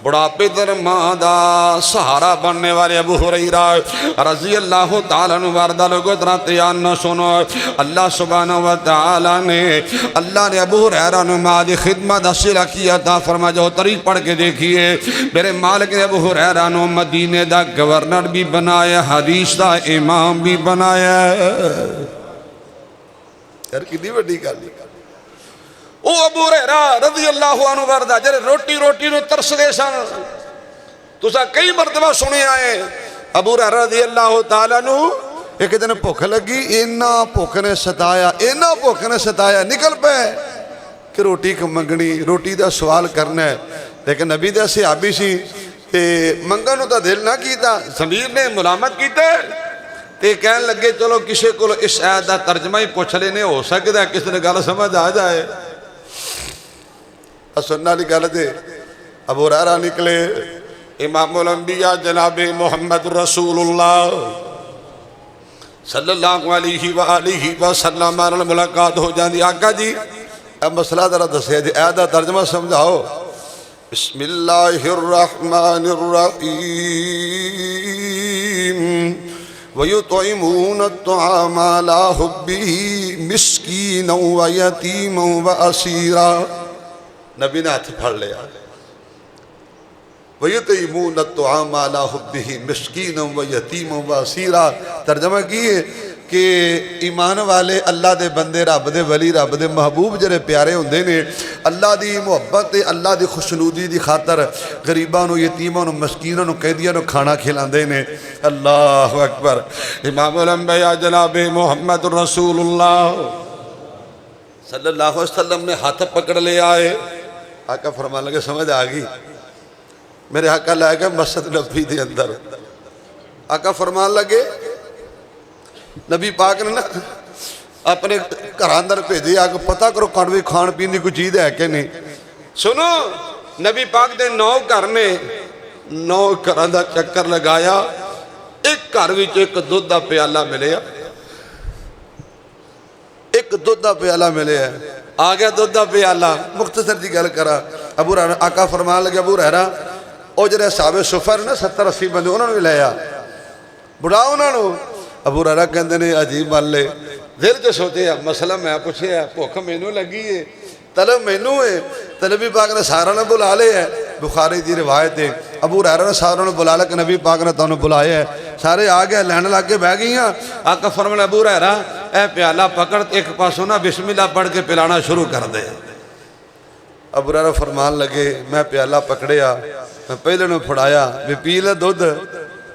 بڑھاپے در ماں دا سہارا بننے والے ابو ہریرہ رضی اللہ تعالیٰ عنہ وارضا لوگوں طرح تیار نہ سنو اللہ سبحانہ وتعالیٰ نے ابو ہریرہ نے ماں دی خدمت حاصل کیا تھا فرما جو طریق پڑھ کے دیکھیے میرے مالک نے ابو ہریرہ نے مدینے دا گورنر بھی بنایا حدیث دا امام بھی بنایا یار کتنی بڑی گل او ابو ہریرہ رضی اللہ عنہ وارضا جڑے روٹی نو ترس دے سن تساں کئی مرتبہ سنے آئے ابو ہریرہ رضی اللہ تعالیٰ عنہ ایک دن بھوک لگی اینا بھوک نے ستایا نکل پے کہ روٹی منگنی روٹی دا سوال کرنا ہے لیکن نبی دا صحابی سی منگن نو تا دل نہ کیتا ضمیر نے ملامت کیتا تے کہنے لگے چلو کسی کو اس آیت دا ترجمہ ہی پوچھ لینے ہو سکتا ہے کسی نے گل سمجھ آ جائے سننا لی گل دے ابو ہریرہ نکلے امام الانبیاء جناب محمد رسول اللہ صلی اللہ علیہ وآلہ وسلم نال ملاقات ہو جاندی. آقا جی اے مسئلہ ذرا دسیا جی، اے دا ترجمہ سمجھاؤ. بسم اللہ الرحمن الرحیم وَيُطْعِمُونَ الطَّعَامَ عَلَىٰ حُبِّهِ مِسْكِينًا وَيَتِيمًا وَأَسِيرًا. نبی نے ہاتھ پھڑ لیا. وَيُطْعِمُونَ الطَّعَامَ عَلَىٰ حُبِّهِ مِسْكِينًا وَيَتِيمًا وَأَسِيرًا. ترجمہ کیے کہ ایمان والے اللہ دے بندے، رب دے ولی، رب دے محبوب جڑے پیارے ہوندے نے، اللہ دی محبت تے اللہ دی خوشنودی دی خاطر غریباں نو، یتیماں نو، مسکیناں نو، قیدیاں نو کھانا کھلاندے نے. اللہ اکبر. امام الانبیاء جناب محمد رسول اللہ صلی اللہ علیہ وسلم نے ہاتھ پکڑ لے آئے. آقا فرمان لگے سمجھ آگئی. میرے آقا لائے گئے مسجد نبی دے اندر. آقا فرمان لگے نبی پاک نے نا اپنے گھر اندر بھیجے، آ کے پتہ کرو کڑوی کھان پین دی کوئی چیز ہے کہ نہیں. سنو نبی پاک دے 9 گھر نے، 9 گھراں دا چکر لگایا. ایک گھر وچ ایک دودھ دا پیالہ ملیا، ایک دودھ دا پیالہ ملیا. آ گیا دودھ دا پیالہ. مختصر جی گل کرا. ابو ہریرہ آقا فرمان لگے ابو ہریرہ او جڑے صحابہ صفہ نے نا 70-80 بندے انہوں نے بھی لیا بڑھا انہوں نے. ابو ہریرہ کہندے نے عجیب مالے دل جو سوچے مسئلہ میں پوچھے ہے، بھوک مینوں لگی ہے، طلب مینوں ہے. نبی پاک نے سارا نے بلا لے ہے. بخاری دی روایت ہے ابو ہریرہ نے سارا نے بلا لے کہ نبی پاک نے تانوں بلایا ہے. سارے آ گئے، لین لگ کے بہ گئیاں. آقا فرمایا ابو ہریرہ اے پیالہ پکڑ ایک پاسوں نہ بسم اللہ پڑھ کے پلانا شروع کر دے. ابو ہریرہ فرمان لگے میں پیالہ پکڑیا، میں پہلے نے پھڑایا بھی پی لے دودھ.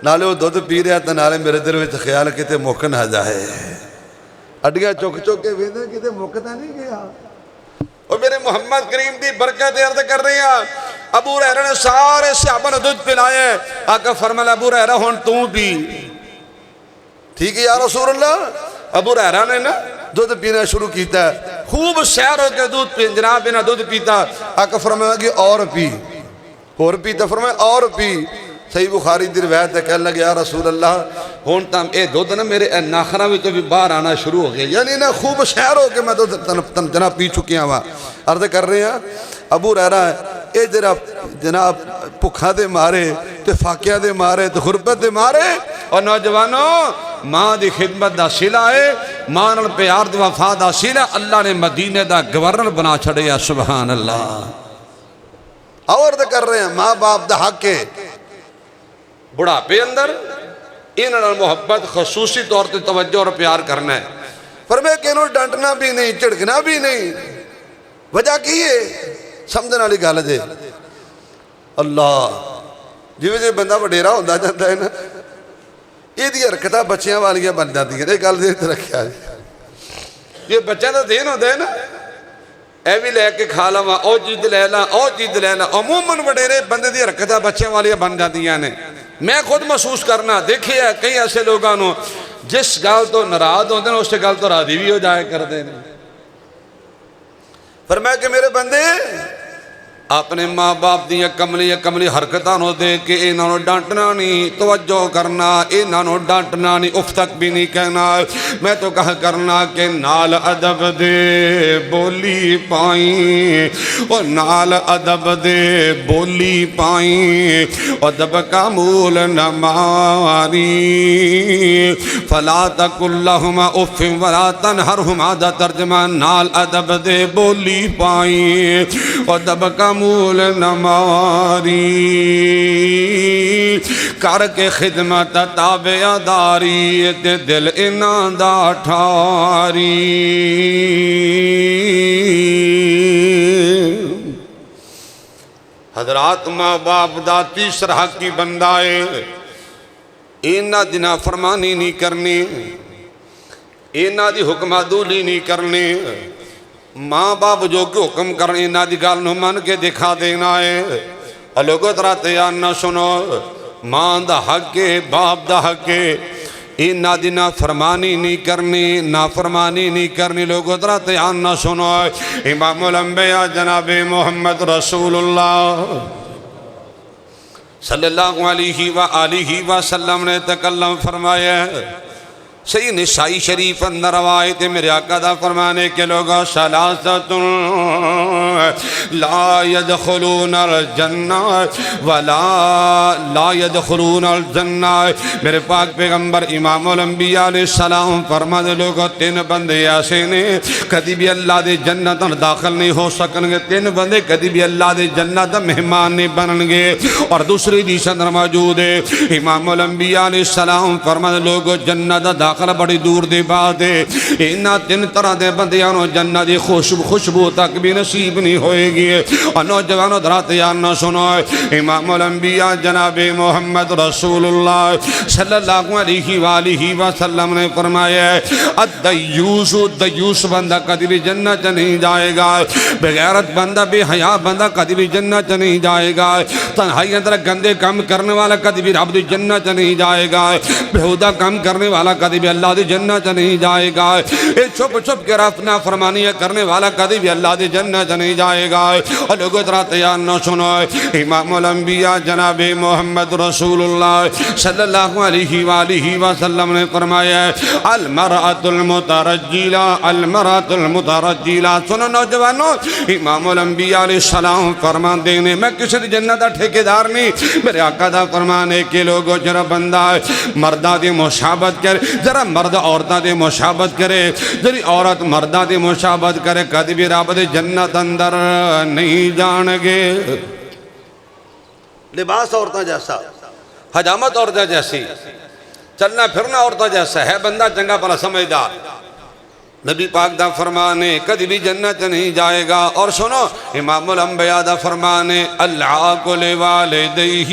نالے وہ دودھ پی رہا تو نالے میرے دل میں خیال کتے مک نہ جائے. اڈیاں چک چک کے ویندے کتے مکتا نہیں گیا. اور میرے محمد کریم دی برکت عرض کر رہی ہیں. ابو ہریرہ نے سارے صحابہ نے دودھ پلائے. آقا فرمایا ابو ہریرہ ہن تو بھی ٹھیک ہے یا رسول اللہ. ابو ہریرہ نے نا دودھ پینا شروع کیتا ہے. خوب سیر ہو کے دودھ پی، جناب نے دودھ پیتا. آقا فرمایا کہ اور پی، اور پیتا. فرمایا اور پی. صحیح بخاری دی روایت ہے کہنے لگے یا رسول اللہ ہون تم اے دودھ نا میرے ناخراں وچ بھی باہر آنا شروع ہو گیا. یعنی نا خوب شہر ہو کے میں دودھ جناب پی چکیا ہوا. عرض کر رہے ہیں ابو ہریرہ اے جناب بھکھاں دے مارے تے فاقیاں دے مارے تے غربت دے مارے. اور نوجوانوں ماں دی خدمت دا صلہ ہے، ماں نال پیار دی وفا دا صلہ. اللہ نے مدینے دا گورنر بنا چھڑیا. سبحان اللہ. اور عرض کر رہے ہیں ماں باپ دا حق ہے بڑھاپے اندر انہاں محبت خصوصی طور تے توجہ اور پیار کرنا ہے. فرمایا کہ انہوں ڈانٹنا بھی نہیں، چڑکنا بھی نہیں. وجہ کی ہے سمجھنے والی گل جے. اللہ جویں جے بندہ وڈیرا ہوندا جاندا ہے نا یہ دی حرکتاں بچیاں والیاں بن جاندیاں. یہ گل ذہن تے رکھیا جی. یہ بچہ دا دین ہوندا ہے نا اے بھی لے کے کھا لواں، او چیز لے لاں، او چیز لے لاں. عموماً وڈیرے بندے دی حرکتاں بچیاں والیاں بن جاندیاں نے. میں خود محسوس کرنا دیکھے ہے کئی ایسے لوگاں نو جس گل تو ناراض ہوندے نے اس گل تو راضی بھی ہو جائے کردے نے. فرمایا کہ میرے بندے اپنے ماں باپ دیا کملی حرکتاں نو دے کے انہاں نو ڈانٹنا نہیں، توجہ کرنا، انہاں نو ڈانٹنا نہیں، اف تک بھی نہیں کہنا. میں تو کہا کرنا کہ نال ادب دے بولی پائیں، اور نال ادب دے بولی پائیں، ادب کا مول نہ ماری. فلا تقل لہما اف ولا تنہرہما. دا ترجمہ نال ادب دے بولی پائیں، ادب کا مول نماری. کر کے خدمت تابعداری تے دل انہاں دا ٹھاری. حضرات ماں باپ دا تیسرا حقی بندہ ہے. انہاں دی نافرمانی نہیں کرنی، انہاں دی حکمہ دولی نہیں کرنی. ماں باپ جو کہ حکم کرنے انہاں دی گل نو من کے دکھا دینا ہے. لوگوں ترا تیار نہ سنو. ماں دا حق ہے، باپ دا حق ہے. انہاں دی نافرمانی نہیں کرنی، نافرمانی نہیں کرنی. لوگوں ترا تیار نہ سنو. امام الانبیاء جناب محمد رسول اللہ صلی اللہ علیہ وآلہ وسلم نے تکلم فرمایا ہے۔ صحیح نسائی شریف اندر روایت میرے آقا دا فرمانے کے لوگوں ثلاثۃ لا يدخلون الجنہ ولا لا يدخلون الجنہ، میرے پاک پیغمبر امام الانبیاء علیہ السلام فرمانے لوگوں تین بندے ایسے نے کدی بھی اللہ دے جنت داخل نہیں ہو سکن گے، تین بندے کدی بھی اللہ دے جنت مہمان نہیں بنن گے۔ اور دوسری حدیث اندر موجود ہے امام الانبیاء علیہ السلام فرمانے لوگوں جنت داخل بڑی دور دی بات ہے، انہاں تین طرح دے بندیاں جنت دی خوشبو تک بھی نصیب نہیں ہوئے گی۔ اور نوجوانوں درات یاد نہ سنو، امام الانبیاء جناب محمد رسول اللہ صلی اللہ علیہ وآلہ وسلم نے فرمایا الدیوس، دیوس بندہ کبھی بھی جنت نہیں جائے گا، بغیرت بندہ بے حیا بندہ کبھی بھی جنت نہیں جائے گا، تنہائی اندر گندے کام کرنے والا کبھی بھی رب دی جنت نہیں جائے گا، بےہودہ کام کرنے والا کبھی بھی اللہ دی جنت نہیں جائے گا، چھپ چھپ کے رفنا فرمانیاں کرنے والا کبھی بھی اللہ دی جنت نہیں جائے گا۔ اور لوگوں ذرا تیار نہ سنو، امام الانبیاء جناب محمد رسول اللہ صلی اللہ علیہ وآلہ وسلم نے فرمایا المرأۃ المترجلہ، المرأۃ المترجلہ۔ سنو نوجوانوں، امام الانبیاء علیہ السلام فرمان دینے میں کسی دی جنت دا ٹھیکیدار نہیں، میرے آقا دا فرمانے کے لوگوں جرا بندہ مردہ دی مشابت کرے، ذرا مرد عورتہ دی مشابت کرے، ذری عورت مردہ دی مشابت کرے، کدی بھی رب دی جنت اندر نہیں جان گے۔ لباس عورتہ جیسا، حجامت عورتہ جیسی، چلنا پھرنا عورتہ جیسا ہے، بندہ چنگا بھلا سمجھدار، نبی پاک دا فرمانے کدی بھی جنت نہیں جائے گا۔ اور سنو امام الانبیاء دا فرمانے العاق لوالدیہ،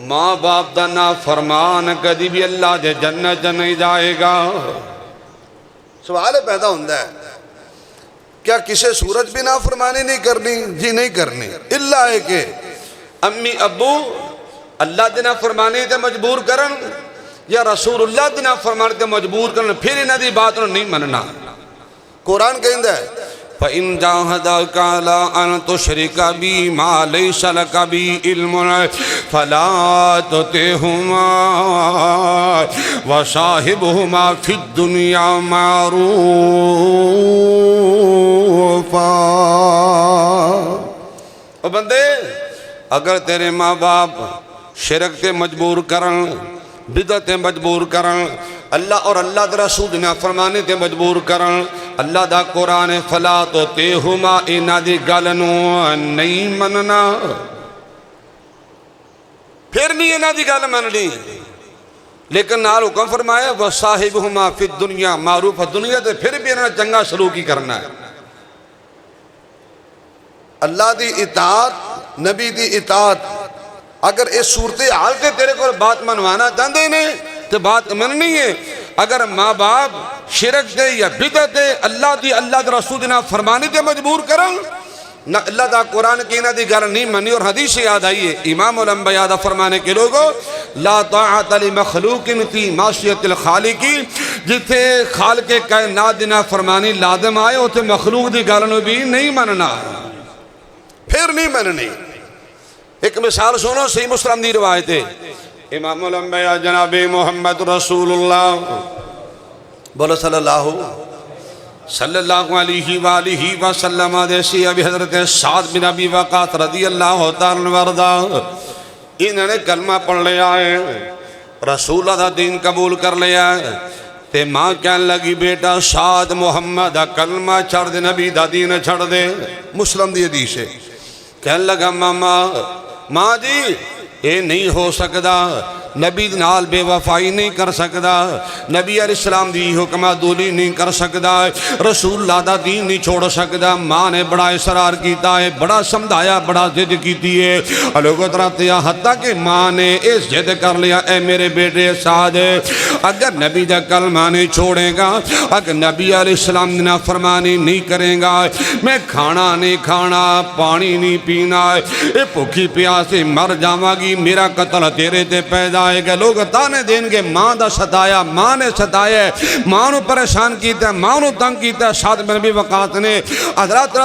ماں باپ دا نا فرمان کدی بھی اللہ دے جنت نہیں جائے گا۔ سوال پیدا ہوندہ ہے کیا کسے صورت بھی نافرمانی نہیں کرنی؟ جی نہیں کرنی، اللہ ہے کہ امی ابو اللہ دی نافرمانی تے مجبور کرن یا رسول اللہ دی نافرمانی تے مجبور کرن، پھر انہاں دی بات نہیں مننا۔ قرآن کہندہ ہے فَإِن جَاهَدَاكَ عَلَىٰ أَن تُشْرِكَ بِي مَا لَيْسَ لَكَ بِهِ عِلْمٌ فَلَا تُطِعْهُمَا وَصَاحِبْهُمَا فِي الدُّنْيَا مَعْرُوفًا۔ او بندے اگر تیرے ماں باپ شرک تے مجبور کرن، بدعت مجبور کرن، اللہ اور اللہ دا رسول نے فرمانے تے مجبور کرن، اللہ دا قرآن فلا تطیعہما انہاں دی گل نو نہیں مننا، پھر نہیں انہاں دی گل مننی، لیکن نال حکم فرمایا وصاحبہما فی الدنیا معروف، دنیا تے پھر بھی انہاں چنگا سلوکی کرنا ہے۔ اللہ دی اطاعت، نبی دی اطاعت، اگر اس صورتحال سے تیرے کو بات منوانا چاہتے ہیں تو بات مننی ہے۔ اگر ماں باپ شرک دے یا بدعت دے اللہ دی رسول دینا فرمانی تے مجبور کرن، نہ اللہ دا قرآن کی نہ دی گل نہیں منی۔ اور حدیث یاد آئیے امام الانبیاء دا فرمانے کے لوگوں لا طاعت لمخلوق فی معصیت الخالق، جتھے خالق کائنات دینا فرمانی لازم آئے ہوتے مخلوق دی گل نو بھی نہیں مننا، پھر نہیں مننی۔ ایک مثال سنو، صحیح مسلم دی روایت ہے، امام الانبیاء جناب محمد رسول اللہ بولو صلی اللہ علیہ وآلہ وسلم دیسی ابھی حضرت سعد بن ابی وقاص رضی اللہ تعالیٰ وردہ انہوں نے کلمہ پڑھ لیا ہے، رسول اللہ دین قبول کر لیا ہے، تے ماں کہنے لگی بیٹا سعد محمد کلمہ چھڑ دے، نبی دا دین چھڑ دے۔ مسلم دی حدیث ہے، کہنے لگا ماں جی یہ نہیں ہو سکتا، نبی نال بے وفائی نہیں کر سکتا، نبی علیہ السلام دی حکمہ دولی نہیں کر سکتا، رسول اللہ دا دین نہیں چھوڑ سکتا۔ ماں نے بڑا اصرار کیتا ہے، بڑا سمجھایا، بڑا ضد کیتی ہے، لوگوں طرح حتیٰ کہ ماں نے اس ضد کر لیا اے میرے بیٹے سعد اگر نبی دا کلمہ نہیں چھوڑے گا، اگر نبی علیہ السلام نے فرمانی نہیں کرے گا، میں کھانا نہیں کھانا، پانی نہیں پینا، اے بھوکی پیاسے مر جاواں گی، میرا قتل تیرے تے پیدا جائے گا لوگ تانے دیں گے ماں دا ستایا ماں نے ستایا ماں نو پریشان کیتا ہے ماں نو تنگ کیتا ہے سعد بن ابی وقاص نے حضرت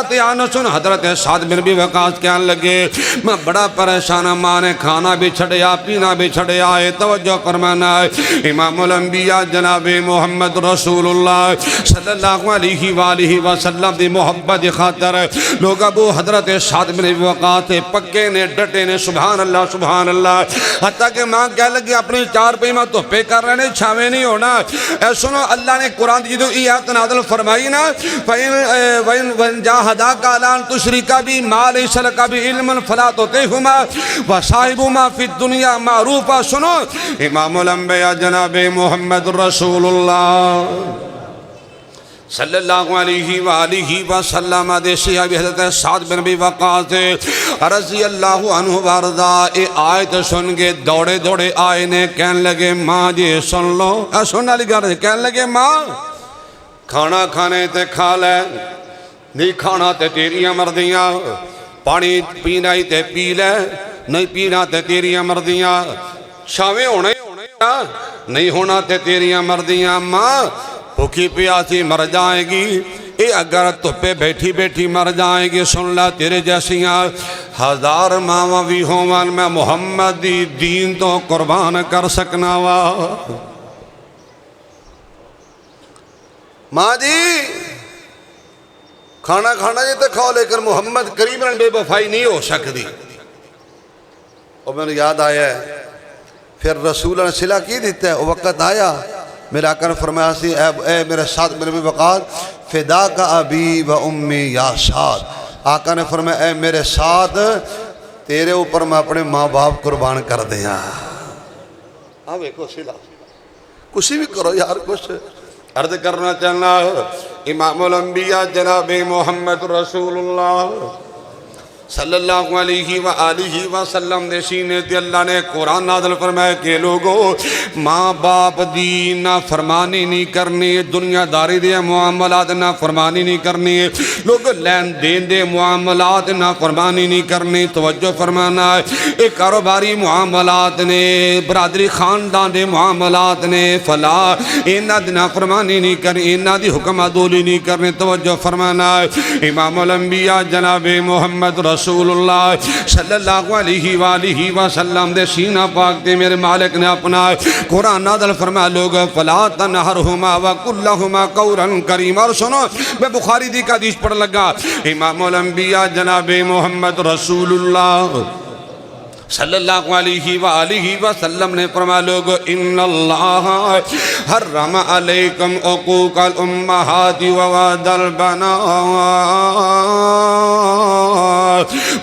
سن حضرت سعد بن ابی وقاص کہنے لگے میں بڑا پریشان ہوں ماں نے کھانا بھی چھڑیا پینا بھی چھڑیا ہے توجہ فرمانا ہے امام الانبیاء جناب محمد رسول اللہ صلی اللہ علیہ وآلہ وسلم دی محبت خاطر لوگ ابو حضرت سعد بن ابی وقاص پکے نے ڈٹے نے سبحان اللہ حتیٰ کہ ماں کہہ لگی اپنی چار پہ میں دھوپے کر رہے نے چھاوے نہیں ہونا اے سنو اللہ نے قرآن کی جو آیت نازل فرمائی نا وَإِن جَاهَدَاكَ عَلَىٰ أَن تُشْرِكَ بِي مَا لَيْسَ لَكَ بِهِ عِلْمٌ فَلَا تُطِعْهُمَا وَصَاحِبْهُمَا فِي الدُّنْيَا مَعْرُوفًا سنو امام الانبیاء جناب محمد رسول اللہ صلی اللہ علیہ وآلہ وسلم دے صحابی حضرت سعد بن ابی وقاص رضی اللہ عنہ وارضا اے آیت سن کے دوڑے دوڑے آئے نے کہنے لگے ماں جی سن لو سننے والی گل کہنے لگے ماں کھانا کھانے تے کھا لے نہیں کھانا تے تیریاں مرضیاں پانی پینا ہی تے پی لے نہیں پینا تے تیریاں مرضیاں چھاویں ہونا نہیں ہونا تے تیریاں مرضیاں ماں بھوکی پیاسی مر جائے گی اے اگر تپے بیٹھی بیٹھی مر جائے گی سن لا تیرے جیسیاں ہزار ماں بھی ہوں میں محمد دی دین تو قربان کر سکنا وا ماں جی کھانا کھانا جی تو کھاؤ لیکن محمد کریم بے وفائی نہیں ہو سکتی اور میں نے یاد آیا ہے پھر رسول نے صلح کی دیتا ہے وہ وقت آیا میرا آقا نے فرمایا سی اے میرے سعد بن ابی وقاص فداک ابی و امی یا سعد آقا نے فرمایا اے میرے سعد تیرے اوپر میں اپنے ماں باپ قربان کر دیا ویکھو صلح کچھ بھی کرو یار کچھ عرض کرنا چاہنا امام الانبیاء جناب محمد رسول اللہ صلی اللہ علیہ وآلہ وسلم دے سینے تے اللہ نے قرآن نازل فرمایا کہ لوگو ماں باپ دی نا فرمانی نہیں کرنی دنیا داری دے معاملات نا فرمانی نہیں کرنی لوگ لین دین دے معاملات نا فرمانی نہیں کرنی توجہ فرمانا ہے کاروباری معاملات نے برادری خاندان دے معاملات نے فلا اینا دی نا فرمانی نہیں کرنی اینا دی حکم عدولی نہیں کرنی توجہ فرمانا ہے امام الانبیاء جناب محمد رسول اللہ صلی اللہ علیہ وآلہ وسلم دے سینہ پاک دے میرے مالک نے اپنا قرآن نازل فرمایا لوگ فلا تنہرہما وقل لہما قولا کریما اور سنو میں بخاری دی کا حدیث پڑھ لگا امام الانبیاء جناب محمد رسول اللہ صلی اللہ علیہ وآلہ وسلم نے فرمایا لوگ ان اللہ حرم علیکم عقوق الامہات ووعد البنات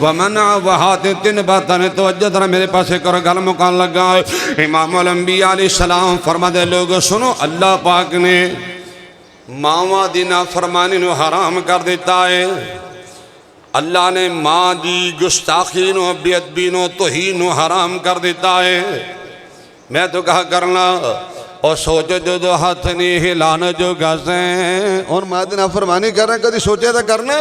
ومنع وہات تن باتن توجہ درہ میرے پاسے کرو گل مکان لگا امام الانبیاء علیہ السلام فرما دے لوگ سنو اللہ پاک نے ماما دینا فرمانی نو حرام کر دیتا ہے اللہ نے ماں دی گستاخی نو بے ادبی نو توہین نو حرام کر دیتا ہے میں تو کہا کرنا اور سوچو جو دو ہاتھ نہیں ہلانا جو گزیں اور ماں دی نافرمانی کر رہے ہیں کدھی سوچے تھا کرنا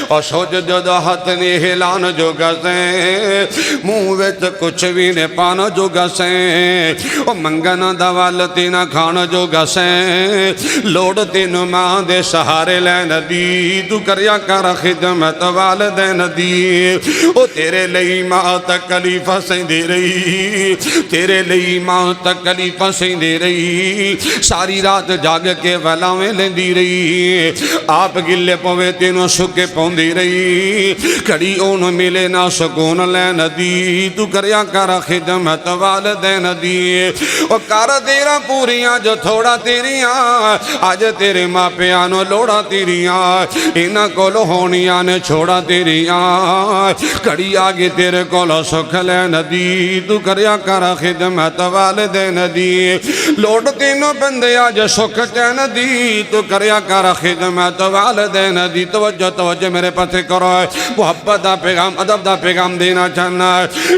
اور سوچو جو دو ہاتھ نہیں ہلانا جو گزیں منہ ویچ کچھ بھی نے پانا جو گزیں اور منگنا دوالتی نہ کھانا جو گزیں لوڑتی نو ماں دے سہارے لین دی تو کریا کر خدمت والدین دی او تیرے لئی ماں تکلیفہ سے دے رہی تیرے لئی ماں تکلیفہ سے دے رہی ساری رات جاگ کے ویلاویں لیندی رہی آپ گلے پوے تینوں سکے پوندی رہی کڑی اون ملے نہ سکون لین دی تو کریا کر خدمت والدین دی او کر دیرا پوریاں جو تھوڑا تیریاں آج تیرے ماں پیانو لوڑا تیریاں انہ کولو ہونیاں نے چھوڑا تیریاں کڑی آگے تیرے کولو سکھ لین دی تو کریا کر خدمت والدین دی لوڑ چھوڑ تینوں بندے آج سکھ چین دی تو کریا کر خدمت والدین دی توجہ میرے پتے کرو محبت دا پیغام ادب دا پیغام دینا چاہنا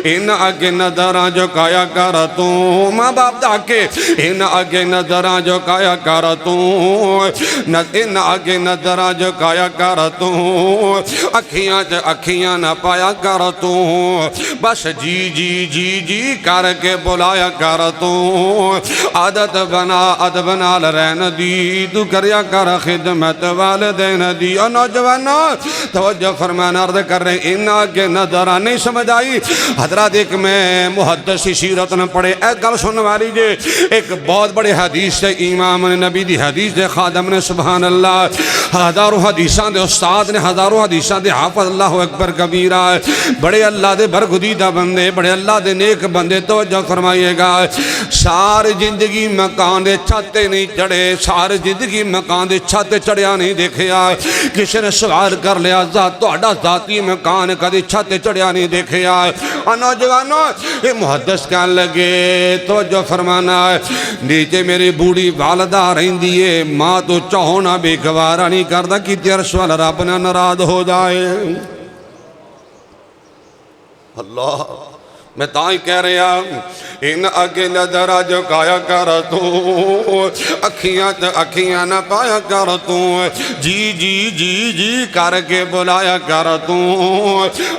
ان آگے نظران جو کایا کر تو ماں باپ دا کے ان آگے نظران جو کایا کر تو ان آگے نظران جو کایا کر تو اکھیاں نہ پایا کر تو بس جی جی جی جی کر کے بلایا کر تو عادت بنا لرین دی تو کریا کر خدمت والدین دی اور نوجوانوں توجہ فرمانا عرض کر رہے ہیں ان آگے نظران نہیں سمجھ آئی حضرات ایک میں محدثی سیرت نے پڑھے ایک گل سننے والی جے ایک بہت بڑے حدیث سے امام نے نبی دی حدیث دے خادم نے سبحان اللہ ہزاروں حدیثاں دے استاد نے ہزاروں حدیثاں دے حافظ اللہ اکبر کبیرہ بڑے اللہ دے برگزیدہ بندے بڑے اللہ دے نیک بندے توجہ فرمائیے گا ساری زندگی مکان دے چھتے نہیں چڑھے ساری زندگی مکان دے چھتے چڑھیا نہیں دیکھیا کسی نے سوال کر لیا تہاڈا ذاتی مکان کدی چھتے چڑھیا نہیں دیکھیا اور نوجوانوں یہ محدث کہنے لگے توجہ فرمانا نیچے میری بوڑھی والدہ رہندی ہے ماں تو چاہونا بھی گوارا نہیں کردا کہ عرش والا رب نہ ناراض ہو جائے اللہ میں تائیں کہہ رہا ان آگے نظرہ جو کایا کر تو اکھیاں نہ پایا کر تو جی جی جی جی کر کے بلایا کر تو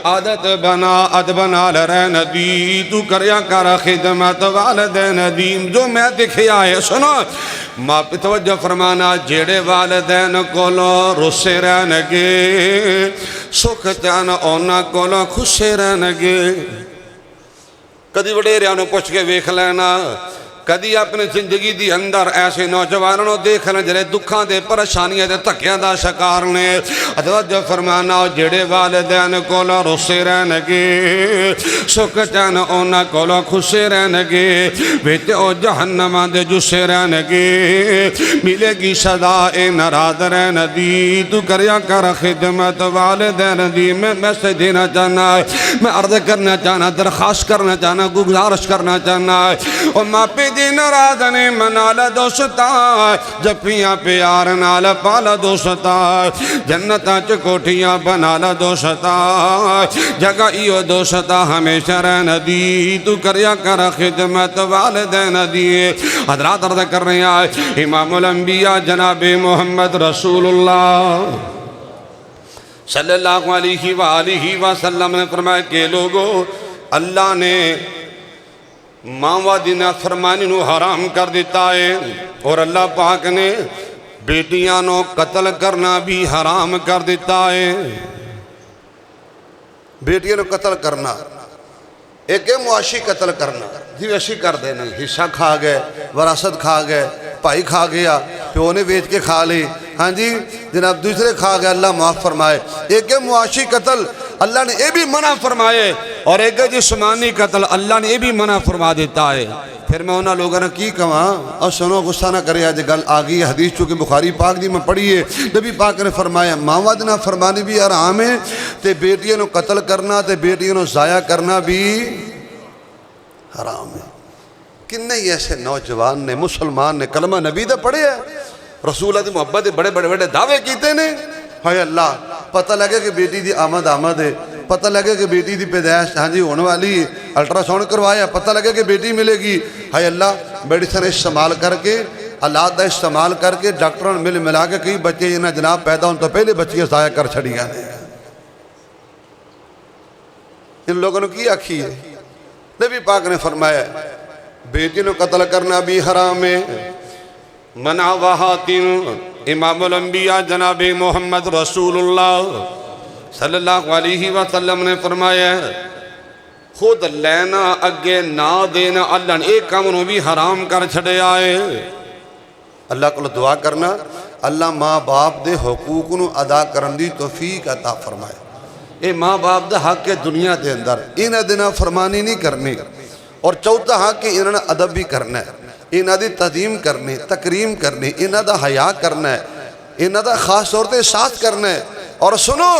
عادت بنا لرین دی تو کریا کر خدمت والدین دی جو میں دکھیا ہے سنو ماں پہ توجہ فرمانا جیڑے والدین کولو رسے رہنگے سکھ چان اونا کولو خوشے رہنگے کدی وڈیریاں پوچھ کے ویکھ لینا کدی اپنی زندگی دی اندر ایسے نوجوانوں دیکھ لیں جڑے دکھاں دے پریشانیاں دے تکیاں دا شکار نے توجہ فرمانا جڑے والدین کولو رسے رہنگے سکھ چین اونا کولو خوشے رہنگے وچ او جہنم دے جسے رہنگے ملے گی سزا اے ناراض رہن دی تو کریا کر خدمت والدین دی میں میسج دینا چاہنا میں عرض کرنا چاہنا درخواست کرنا چاہنا گزارش کرنا چاہنا اور ماں پہ دی ناراض نے منالا دوستا جپیاں پیار نال پالا دوستا جنتاں چ کوٹھیاں بنالا دوستا جگہ ایو دوستا ہمیشہ رہن دی تو کریا کر خدمت والدین دی حضرات عرض کر رہے ہیں امام الانبیاء جناب محمد رسول اللہ صلی اللہ علیہ وآلہ وسلم نے فرمایا کہ لوگو اللہ نے ماں دی نافرمانی نو حرام کر دیتا ہے اور اللہ پاک نے بیٹیاں نو قتل کرنا بھی حرام کر دیتا ہے بیٹیاں نو قتل کرنا ایک ہے معاشی قتل کرنا جی ویسی کر دینا حصہ کھا گئے وراثت کھا گئے بھائی کھا گیا پیو نے بیچ کے کھا لی ہاں جی جناب دوسرے کھا گئے اللہ معاف فرمائے ایک ہے معاشی قتل اللہ نے یہ بھی منع فرمائے اور ایک جسمانی قتل اللہ نے یہ بھی منع فرما دیتا ہے پھر میں انہاں لوگوں نے کی کہاں اور سنو غصہ نہ کرے آج گل آگئی حدیث چونکہ بخاری پاک دی میں پڑھی ہے نبی پاک نے فرمایا ماں دی نافرمانی بھی حرام ہے تے بیٹیاں نو قتل کرنا تے بیٹیاں نو ضائع کرنا بھی حرام ہے کنے ایسے نوجوان نے مسلمان نے کلمہ نبی دے پڑھے ہے رسول دی محبت دے بڑے بڑے دعوے کیتے نے ہائے اللہ پتہ لگے کہ بیٹی دی آمد ہے پتہ لگے کہ بیٹی دی پیدائش ہاں جی ہونے والی الٹرا ساؤنڈ کروایا پتہ لگے کہ بیٹی ملے گی ہائے اللہ میڈیسن استعمال کر کے آلات دا استعمال کر کے ڈاکٹروں نے ملا کے کئی بچے انہیں جناب پیدا ہوں تو پہلے بچیاں ضائع کر چھڑی گئے ان لوگوں نے کی آکھی ہے نبی پاک نے فرمایا بیٹی نو قتل کرنا بھی حرام ہے منع وحاتین امام الانبیاء جناب محمد رسول اللہ صلی اللہ علیہ وسلم نے فرمایا خود لینا اگے نہ دینا اللہ نے ایک کام انہوں بھی حرام کر چھڑے آئے اللہ کو دعا کرنا اللہ ماں باپ دے حقوق نو ادا کرن دی توفیق عطا فرمائے اے ماں باپ دا حق کے دنیا دے اندر انہ دینا فرمانی نہیں کرنی اور چوتھا حق کہ انہوں نے ادب بھی کرنا ہے انہ دی تعظیم کرنی تکریم کرنی انہ دا حیا کرنا ہے انہ دا خاص طور تے ساتھ کرنا ہے اور سنو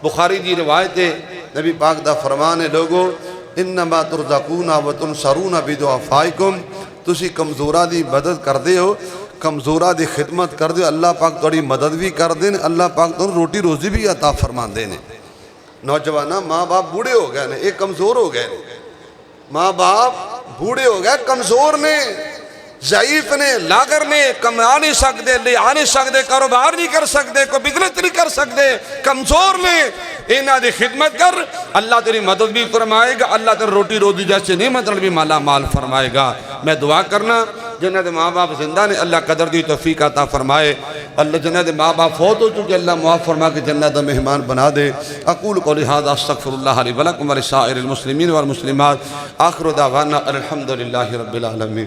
بخاری دی روایت ہے نبی پاک دا فرمان ہے لوگو انما ترزقون و تنصرون بدعفائکم تسی کمزوراں دی مدد کردے ہو، کمزوراں دی خدمت کردے ہو، اللہ پاک تھوڑی مدد بھی کر دیں، اللہ پاک تو روٹی روزی بھی عطا فرما دیں۔ نوجوانہ ماں باپ بوڑھے ہو گئے نے، ایک کمزور ہو گئے نے، ماں باپ بوڑھے ہو گئے، کمزور نے، ضعیف نے، لاغر نے، کما نہیں سکتے، لے آ نہیں سکتے، کاروبار نہیں کر سکتے، کوئی بزنس نہیں کر سکتے، کمزور نے، انہاں دی خدمت کر، اللہ تیری مدد بھی فرمائے گا، اللہ تیری روٹی روزی جیسے نعمت بھی مالا مال فرمائے گا۔ میں دعا کرنا جنہ دے ماں باپ زندہ نے اللہ قدر دی توفیق عطا فرمائے، اللہ جنہ دے ماں باپ فوت ہو چکے اللہ معاف فرما کے جنت دا مہمان بنا دے۔ اقول قولی ھذا استغفر اللہ لی ولکم ولسائر المسلمین والمسلمات، آخر دعوانا الحمدللہ رب العالمین۔